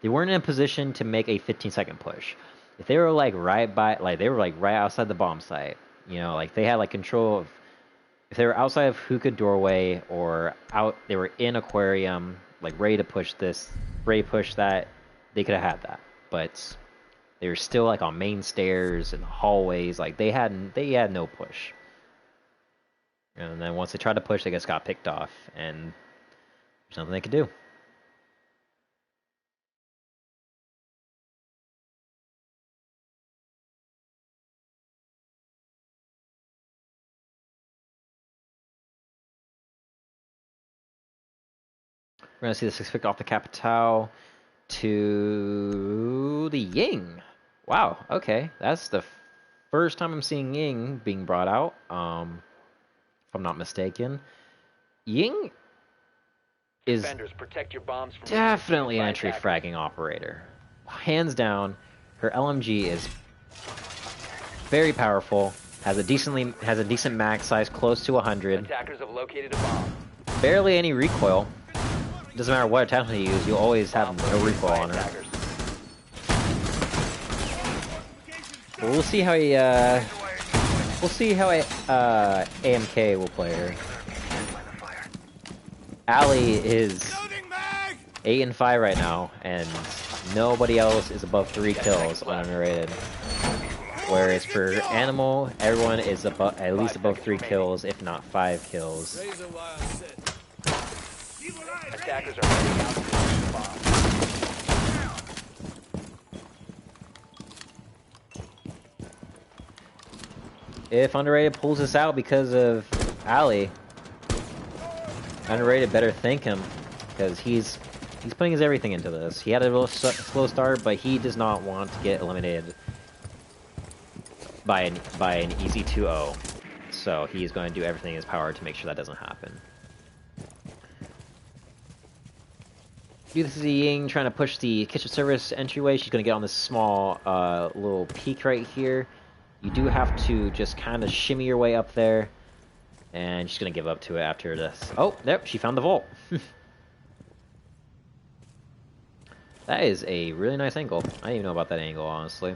weren't in a position to make a 15-second push. If they were right outside the bomb site, you know, like they had control of, if they were outside of hookah doorway or they were in aquarium, ready to push that, they could have had that. But they were still on main stairs and hallways. They had no push. And then once they tried to push, they just got picked off, and there's nothing they could do. We're gonna see the 6 pick off the Capitao to the Ying. Wow, okay. That's the first time I'm seeing Ying being brought out, if I'm not mistaken. Ying is definitely an entry fragging operator. Hands down, her LMG is very powerful, has a decent max size close to 100. Attackers have located a bomb. Barely any recoil. Doesn't matter what attachment you use, you'll always have no recoil on her. But we'll see how AMK will play her. Ali is 8 and 5 right now, and nobody else is above 3 kills on underrated. Whereas for Animal, everyone is at least above 3 kills, if not 5 kills. Attackers are heading out to the bomb. If underrated pulls this out because of Ali, underrated better thank him, because he's putting his everything into this. He had a real slow start, but he does not want to get eliminated by an easy 2-0. So he's going to do everything in his power to make sure that doesn't happen. This is Ying trying to push the kitchen service entryway. She's going to get on this small little peak right here. You do have to just kind of shimmy your way up there. And she's going to give up to it after this. Oh, yep, she found the vault. That is a really nice angle. I didn't even know about that angle, honestly.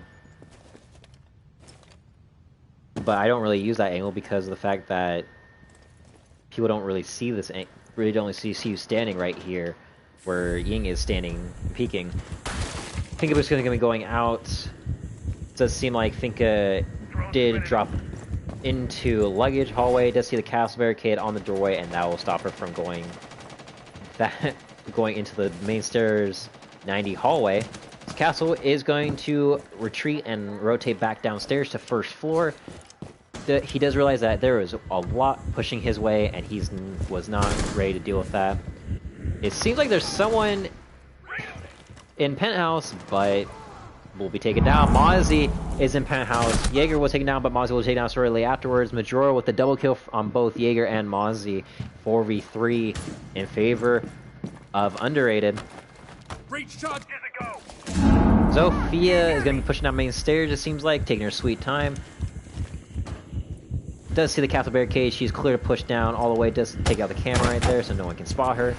But I don't really use that angle because of the fact that people don't really see this, really don't see you standing right here where Ying is standing, peeking. Finka is going to be going out. It does seem like Finka did drop into a luggage hallway. Does see the castle barricade on the doorway, and that will stop her from going into the main stairs 90 hallway. This castle is going to retreat and rotate back downstairs to first floor. He does realize that there was a lot pushing his way, and he was not ready to deal with that. It seems like there's someone in penthouse, but will be taken down. Mozzie is in penthouse. Jaeger was taken down, but Mozzie will take down shortly afterwards. Majora with the double kill on both Jaeger and Mozzie. 4v3 in favor of underrated. Breach charge, get a go. Zofia is going to be pushing down main stairs, it seems like, taking her sweet time. Does see the castle barricade. She's clear to push down all the way. Does take out the camera right there so no one can spot her.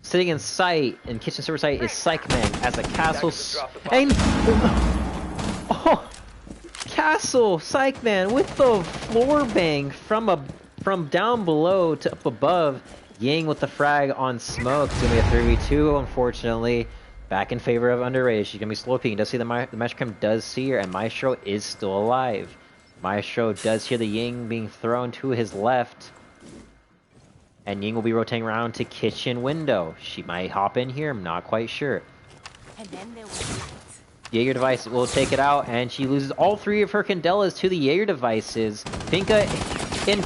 Sitting in sight, in kitchen server sight, is Psychman as a castle. And oh, castle Psychman with the floor bang from down below to up above. Ying with the frag on smoke. It's gonna be a 3v2, unfortunately. Back in favor of underrated. She's gonna be slow peeking. Does see the Maestro Chem does see her, and Maestro is still alive. Maestro does hear the Ying being thrown to his left. And Ying will be rotating around to kitchen window. She might hop in here, I'm not quite sure. And then there was Jaeger device will take it out, and she loses all 3 of her Candelas to the Jaeger devices. Finka in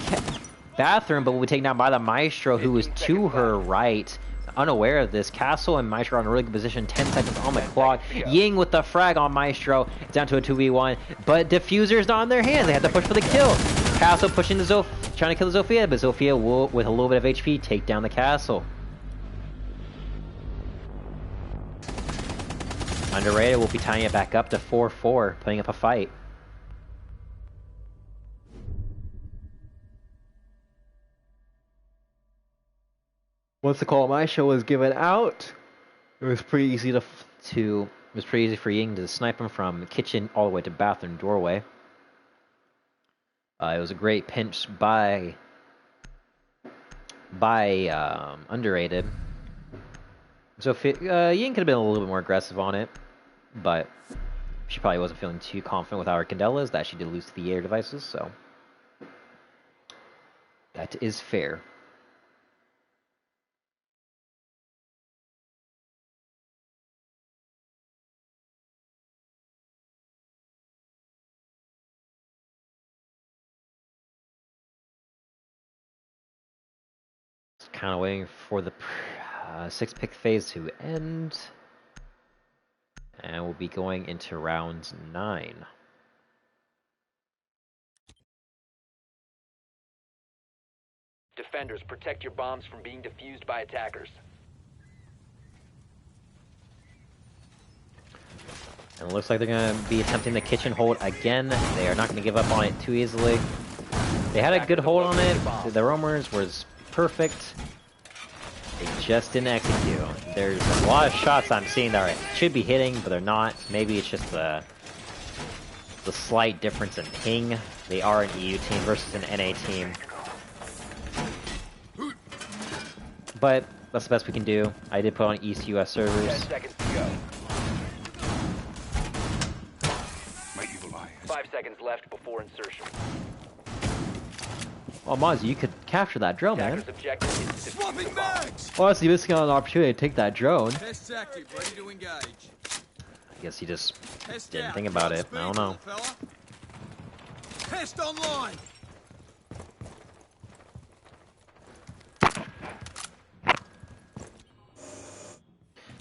bathroom, but will be taken down by the Maestro, who is to her right. Unaware of this, Castle and Maestro are in a really good position. 10 seconds on the clock. Ying with the frag on Maestro. It's down to a 2v1, but Diffuser's not in their hands. They have to push for the kill. Castle pushing the trying to kill the Zofia, but Zofia will, with a little bit of HP, take down the Castle. Underrated will be tying it back up to 4-4, putting up a fight. Once the call on Maestro was given out, it was pretty easy for Ying to snipe him from kitchen all the way to bathroom doorway. It was a great pinch by underrated. So Ying could have been a little bit more aggressive on it, but she probably wasn't feeling too confident with our Candelas that she did lose to the air devices, so That is fair. Just kind of waiting for the 6-pick phase to end. And we'll be going into round 9. Defenders, protect your bombs from being defused by attackers. And it looks like they're going to be attempting the kitchen hold again. They are not going to give up on it too easily. They had a good hold on it. The roamers was perfect. They just didn't execute. There's a lot of shots I'm seeing that should be hitting, but they're not. Maybe it's just the slight difference in ping. They are an EU team versus an NA team. But that's the best we can do. I did put on East US servers. 10 seconds to go. 5 seconds left before insertion. Oh, Mozzie, you could capture that drone, man. Objective is to defuse the bomb. Honestly, missing out on an opportunity to take that drone. Test active, ready to engage. I guess he just didn't think about it. I don't know. Test online.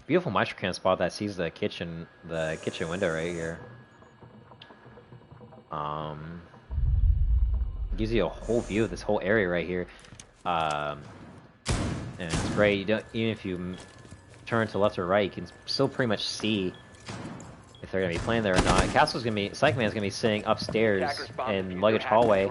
Beautiful microcam spot that sees the kitchen window right here. Gives you a whole view of this whole area right here. And it's great. You don't, even if you turn to left or right, you can still pretty much see if they're gonna be playing there or not. Castle's gonna be, Psychman's gonna be sitting upstairs in luggage hallway.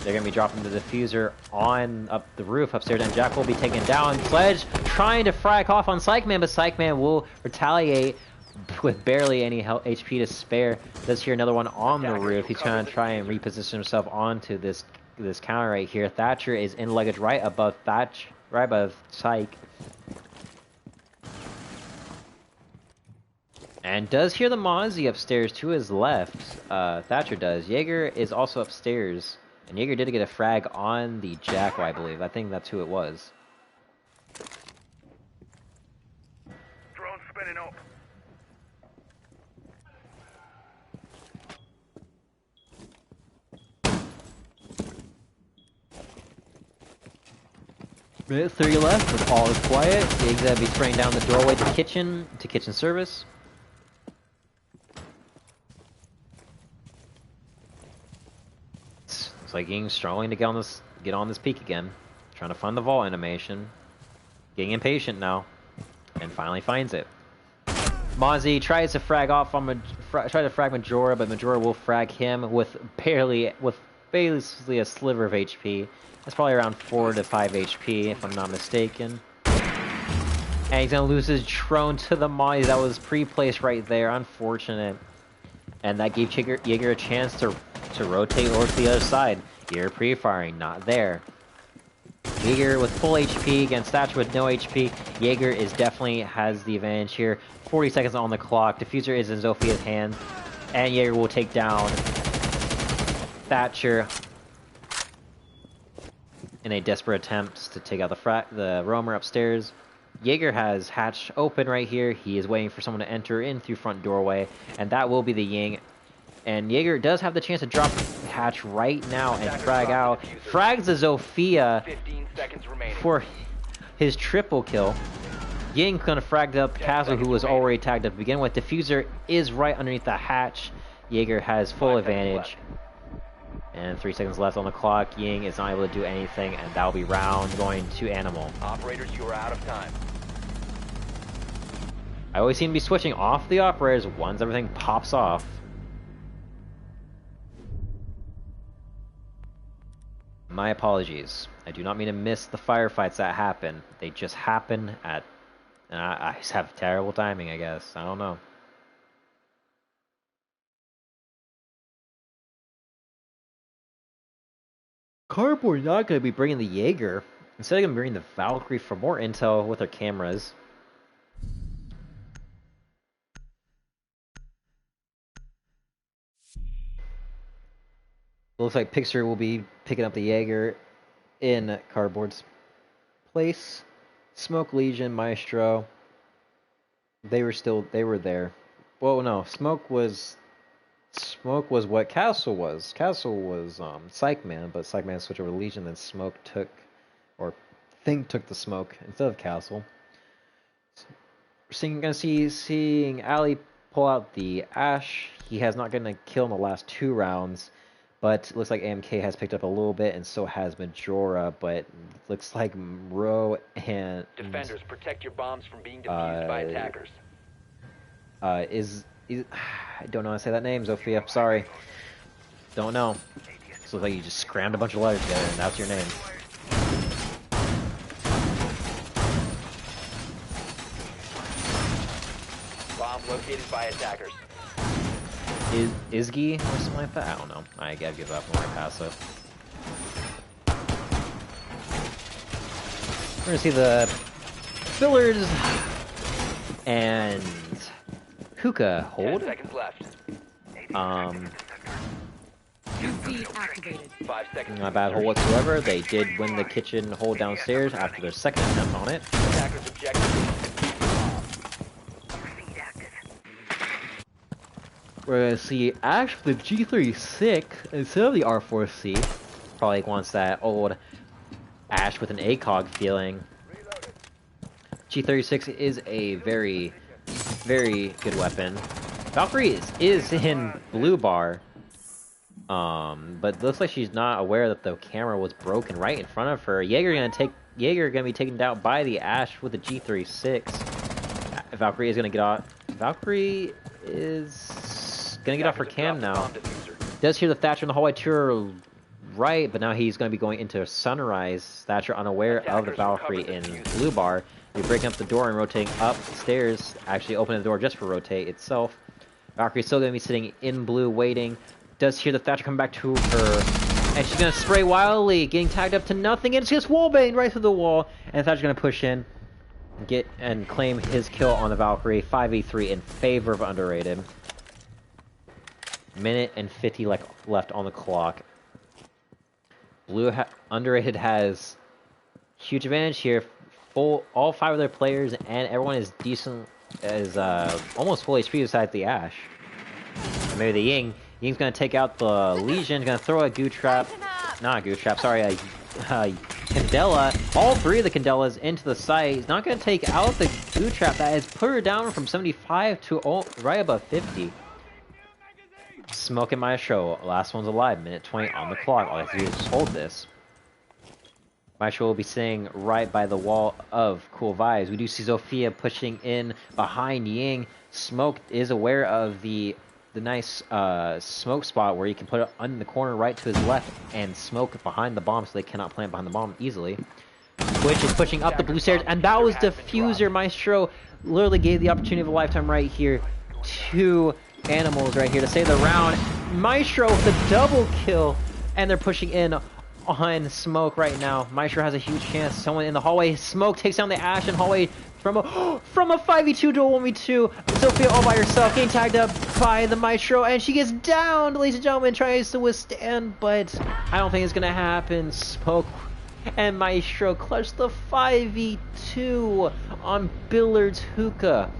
They're gonna be dropping the diffuser on up the roof upstairs, and Jack will be taken down. Sledge trying to frag off on Psychman, but Psychman will retaliate with barely any HP to spare. Does hear another one on the roof. He's trying to try and reposition himself onto this counter right here. Thatcher is in luggage right above Psych. And does hear the Mozzie upstairs to his left. Thatcher does. Jaeger is also upstairs. And Jaeger did get a frag on the Jacko, I believe. I think that's who it was. Drone spinning up. Minute 30 left, with all is quiet. Jaeger's gonna be spraying down the doorway to kitchen service. It's like getting struggling to get on this peak again. Trying to find the vault animation. Getting impatient now. And finally finds it. Mozzie tries to frag off on frag Majora, but Majora will frag him with basically a sliver of HP. That's probably around 4 to 5 HP, if I'm not mistaken. And he's gonna lose his drone to the Mozzie. That was pre-placed right there. Unfortunate. And that gave Jaeger a chance to rotate over to the other side. Jaeger pre-firing, not there. Jaeger with full HP against Thatcher with no HP. Jaeger definitely has the advantage here. 40 seconds on the clock. Diffuser is in Zophia's hands. And Jaeger will take down Thatcher in a desperate attempt to take out the roamer upstairs. Jaeger has hatch open right here. He is waiting for someone to enter in through front doorway, and that will be the Ying. And Jaeger does have the chance to drop hatch right now and frag out. Frags the Zofia for his triple kill. Ying gonna frag up Castle, who was already tagged up to begin with. Diffuser is right underneath the hatch. Jaeger has full advantage. And 3 seconds left on the clock. Ying is not able to do anything, and that'll be round going to Animal. Operators, you are out of time. I always seem to be switching off the operators once everything pops off. My apologies. I do not mean to miss the firefights that happen. They just happen at... And I just have terrible timing, I guess. I don't know. Cardboard not going to be bringing the Jaeger. Instead, I'm going to bring the Valkyrie for more intel with her cameras. Looks like Pixar will be picking up the Jaeger in Cardboard's place. Smoke, Legion, Maestro. They were there. Well, no, Smoke was what Castle was. Castle was Psych Man, but Psych Man switched over to Legion. Then Smoke took the Smoke instead of Castle. Seeing Ali pull out the Ash. He has not gotten a kill in the last 2 rounds, but looks like AMK has picked up a little bit, and so has Majora. But looks like Ro and Defenders, protect your bombs from being defused by attackers. Is I don't know how to say that name, Zofia. Sorry, don't know. It looks like you just scrammed a bunch of letters together, and that's your name. Bomb located by attackers. Izgi or something like that? I don't know. I gotta give up. I'm gonna pass it. We're gonna see the Fillers and Hookah hold. 10 seconds left. Activated. 5 seconds. Not a bad hold whatsoever. They did win the kitchen hold downstairs after their second attempt on it. Attackers objective. We're gonna see Ash with the G36 instead of the R4C. Probably wants that old Ash with an ACOG feeling. G36 is a very, very good weapon. Valkyrie is in blue bar. But looks like she's not aware that the camera was broken right in front of her. Jaeger gonna be taken down by the Ash with the G36. Valkyrie is gonna get off. Valkyrie is gonna get off her cam now. Does hear the Thatcher in the hallway to her right, but now he's gonna be going into Sunrise. Thatcher unaware of the Valkyrie in blue bar. He's breaking up the door and rotating upstairs. Actually opening the door just for rotate itself. Valkyrie's still gonna be sitting in blue waiting. Does hear the Thatcher come back to her, and she's gonna spray wildly, getting tagged up to nothing, and it's just wallbanged right through the wall. And Thatcher's gonna push in, get and claim his kill on the Valkyrie. 5v3 in favor of Underrated. Minute and 50 left on the clock. Underrated has huge advantage here. All 5 of their players and everyone is decent, almost full HP besides the Ash. And maybe the Ying. Ying's gonna take out the Legion, gonna throw a goo trap. Not a goo trap, sorry, a Candela. All 3 of the Candelas into the site. He's not gonna take out the goo trap that has put her down from 75 to right above 50. Smoking Maestro, last one's alive, minute 20 on the clock. All I have to do is just hold this. Maestro will be sitting right by the wall of Cool Vibes. We do see Zofia pushing in behind Ying. Smoke is aware of the nice smoke spot where you can put it in the corner right to his left and smoke behind the bomb so they cannot plant behind the bomb easily. Twitch is pushing up the blue stairs, and that was Diffuser. Maestro literally gave the opportunity of a lifetime right here. 2 animals right here to save the round. Maestro with a double kill, and they're pushing in on Smoke right now. Maestro has a huge chance. Someone in the hallway. Smoke takes down the Ash in hallway from a 5v2 to a 1v2. Zofia all by herself, getting tagged up by the Maestro, and she gets down, ladies and gentlemen, tries to withstand, but I don't think it's gonna happen. Smoke and Maestro clutch the 5v2 on Billard's Hookah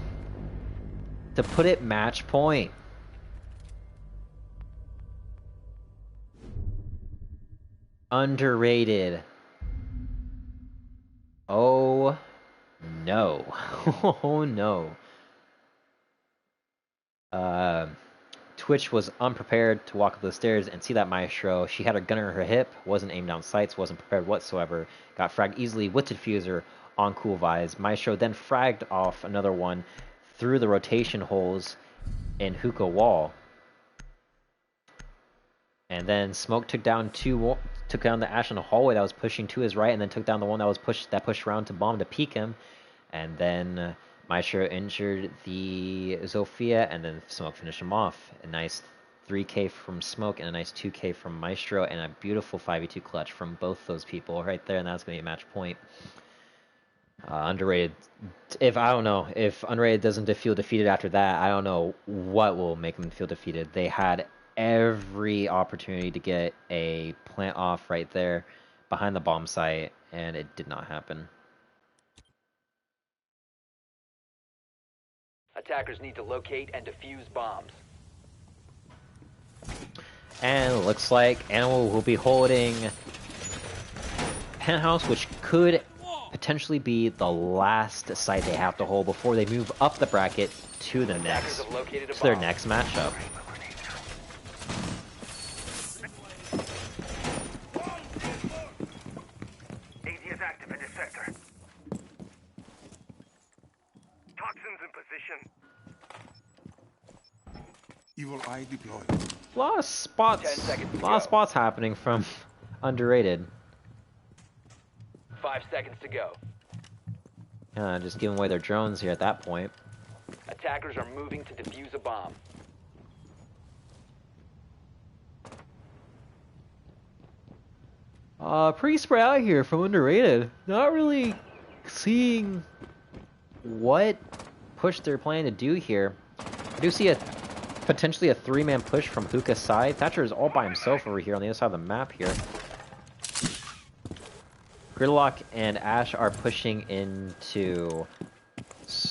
to put it match point. Underrated. Oh no. Oh no. Twitch was unprepared to walk up the stairs and see that Maestro. She had her gunner in her hip, wasn't aimed down sights, wasn't prepared whatsoever. Got fragged easily with Diffuser on Cool Vibes. Maestro then fragged off another one through the rotation holes in Hookah wall. And then Smoke took down the Ash in the hallway that was pushing to his right, and then took down the one that pushed around to bomb to peek him. And then Maestro injured the Zofia, and then Smoke finished him off. A nice 3k from Smoke and a nice 2k from Maestro, and a beautiful 5v2 clutch from both those people right there, and that's going to be a match point. Underrated. If Underrated doesn't feel defeated after that, I don't know what will make them feel defeated. They had every opportunity to get a plant off right there, behind the bomb site, and it did not happen. Attackers need to locate and defuse bombs. And it looks like Animal will be holding Penthouse, which could potentially be the last site they have to hold before they move up the bracket to the next, to their next matchup. AD is active in this sector. Toxins in position. Evil eye deployed. A lot of spots happening from underrated. 5 seconds to go. Just giving away their drones here at that point. Attackers are moving to defuse a bomb. Pretty spread out here from underrated. Not really seeing what push they're planning to do here. I do see potentially a 3-man push from Hookah's side. Thatcher is all by himself over here on the other side of the map here. Gridlock and Ash are pushing into...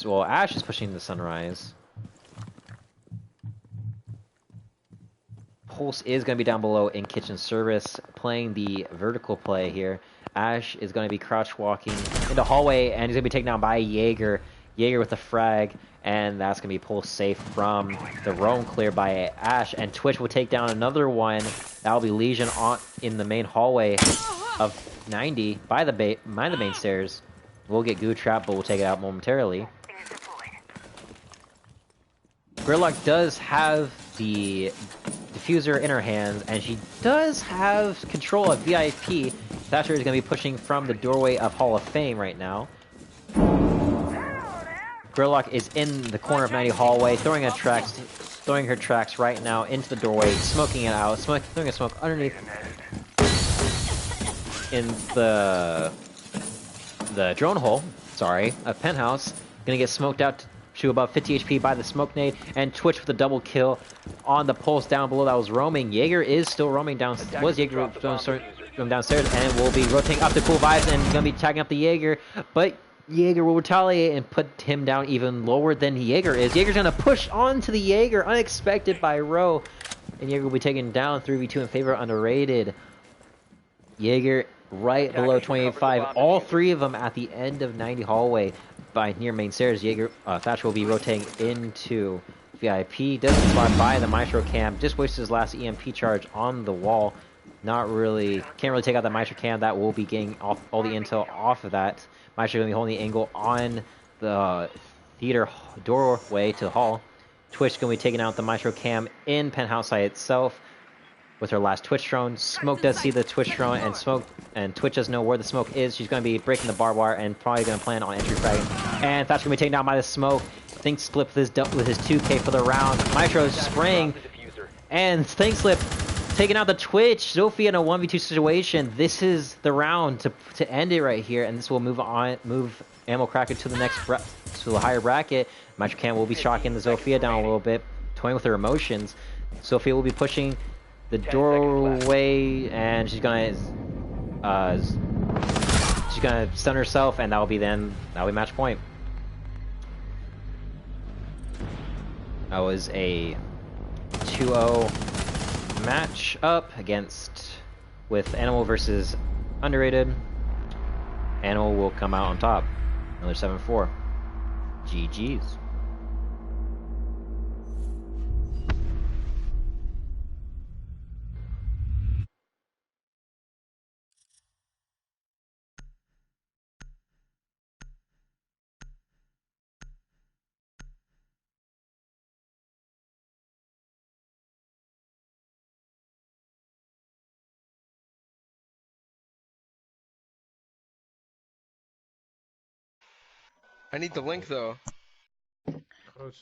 Well, Ash is pushing into Sunrise. Pulse is going to be down below in kitchen service, playing the vertical play here. Ash is going to be crouch walking into hallway, and he's going to be taken down by Jaeger. Jaeger with the frag, and that's going to be Pulse safe from the roam clear by Ash. And Twitch will take down another one. That will be Legion in the main hallway of 90 by the main stairs. We'll get Goo Trap, but we'll take it out momentarily. Gridlock does have the diffuser in her hands, and she does have control of VIP. Thatcher is going to be pushing from the doorway of Hall of Fame right now. Gridlock is in the corner of 90 hallway, throwing her tracks right now into the doorway, smoking it out, throwing a smoke underneath in the drone hole. Sorry, a Penthouse. Gonna get smoked out to about 50 HP by the smoke nade, and Twitch with a double kill on the Pulse down below that was roaming. Jaeger is still roaming downstairs. Was Jaeger going downstairs, and will be rotating up to Cool Vibes and gonna be tagging up the Jaeger, but Jaeger will retaliate and put him down even lower than Jaeger is. Jaeger's gonna push onto the Jaeger, unexpected by Rowe, and Jaeger will be taken down 3v2 in favor of underrated. Jaeger right below 28.5. All three of them at the end of 90 hallway by near main stairs. Jaeger Thatcher will be rotating into VIP. Doesn't spot by the Maestro cam. Just wastes his last EMP charge on the wall. Not really, can't really take out the Maestro cam. That will be getting off all the intel off of that. Maestro going to be holding the angle on the theater doorway to the hall. Twitch going to be taking out the Maestro cam in Penthouse side itself with her last Twitch drone. Smoke does see the Twitch drone, and Twitch doesn't know where the smoke is. She's going to be breaking the barbed wire and probably going to plan on entry frag. And Thatcher going to be taken down by the smoke. Think Slip with his 2K for the round. Maestro is spraying, and Think Slip taking out the Twitch. Sophia in a 1v2 situation. This is the round to end it right here, and this will move Ammo Cracka to the next to the higher bracket. Maestro Cam will be shocking the Sophia down a little bit, toying with her emotions. Sophia will be pushing the doorway, and she's gonna stun herself, and that'll be match point. That was a 2-0 match up with Animal versus Underrated. Animal will come out on top. Another 7-4. GG's. I need the link though. Groot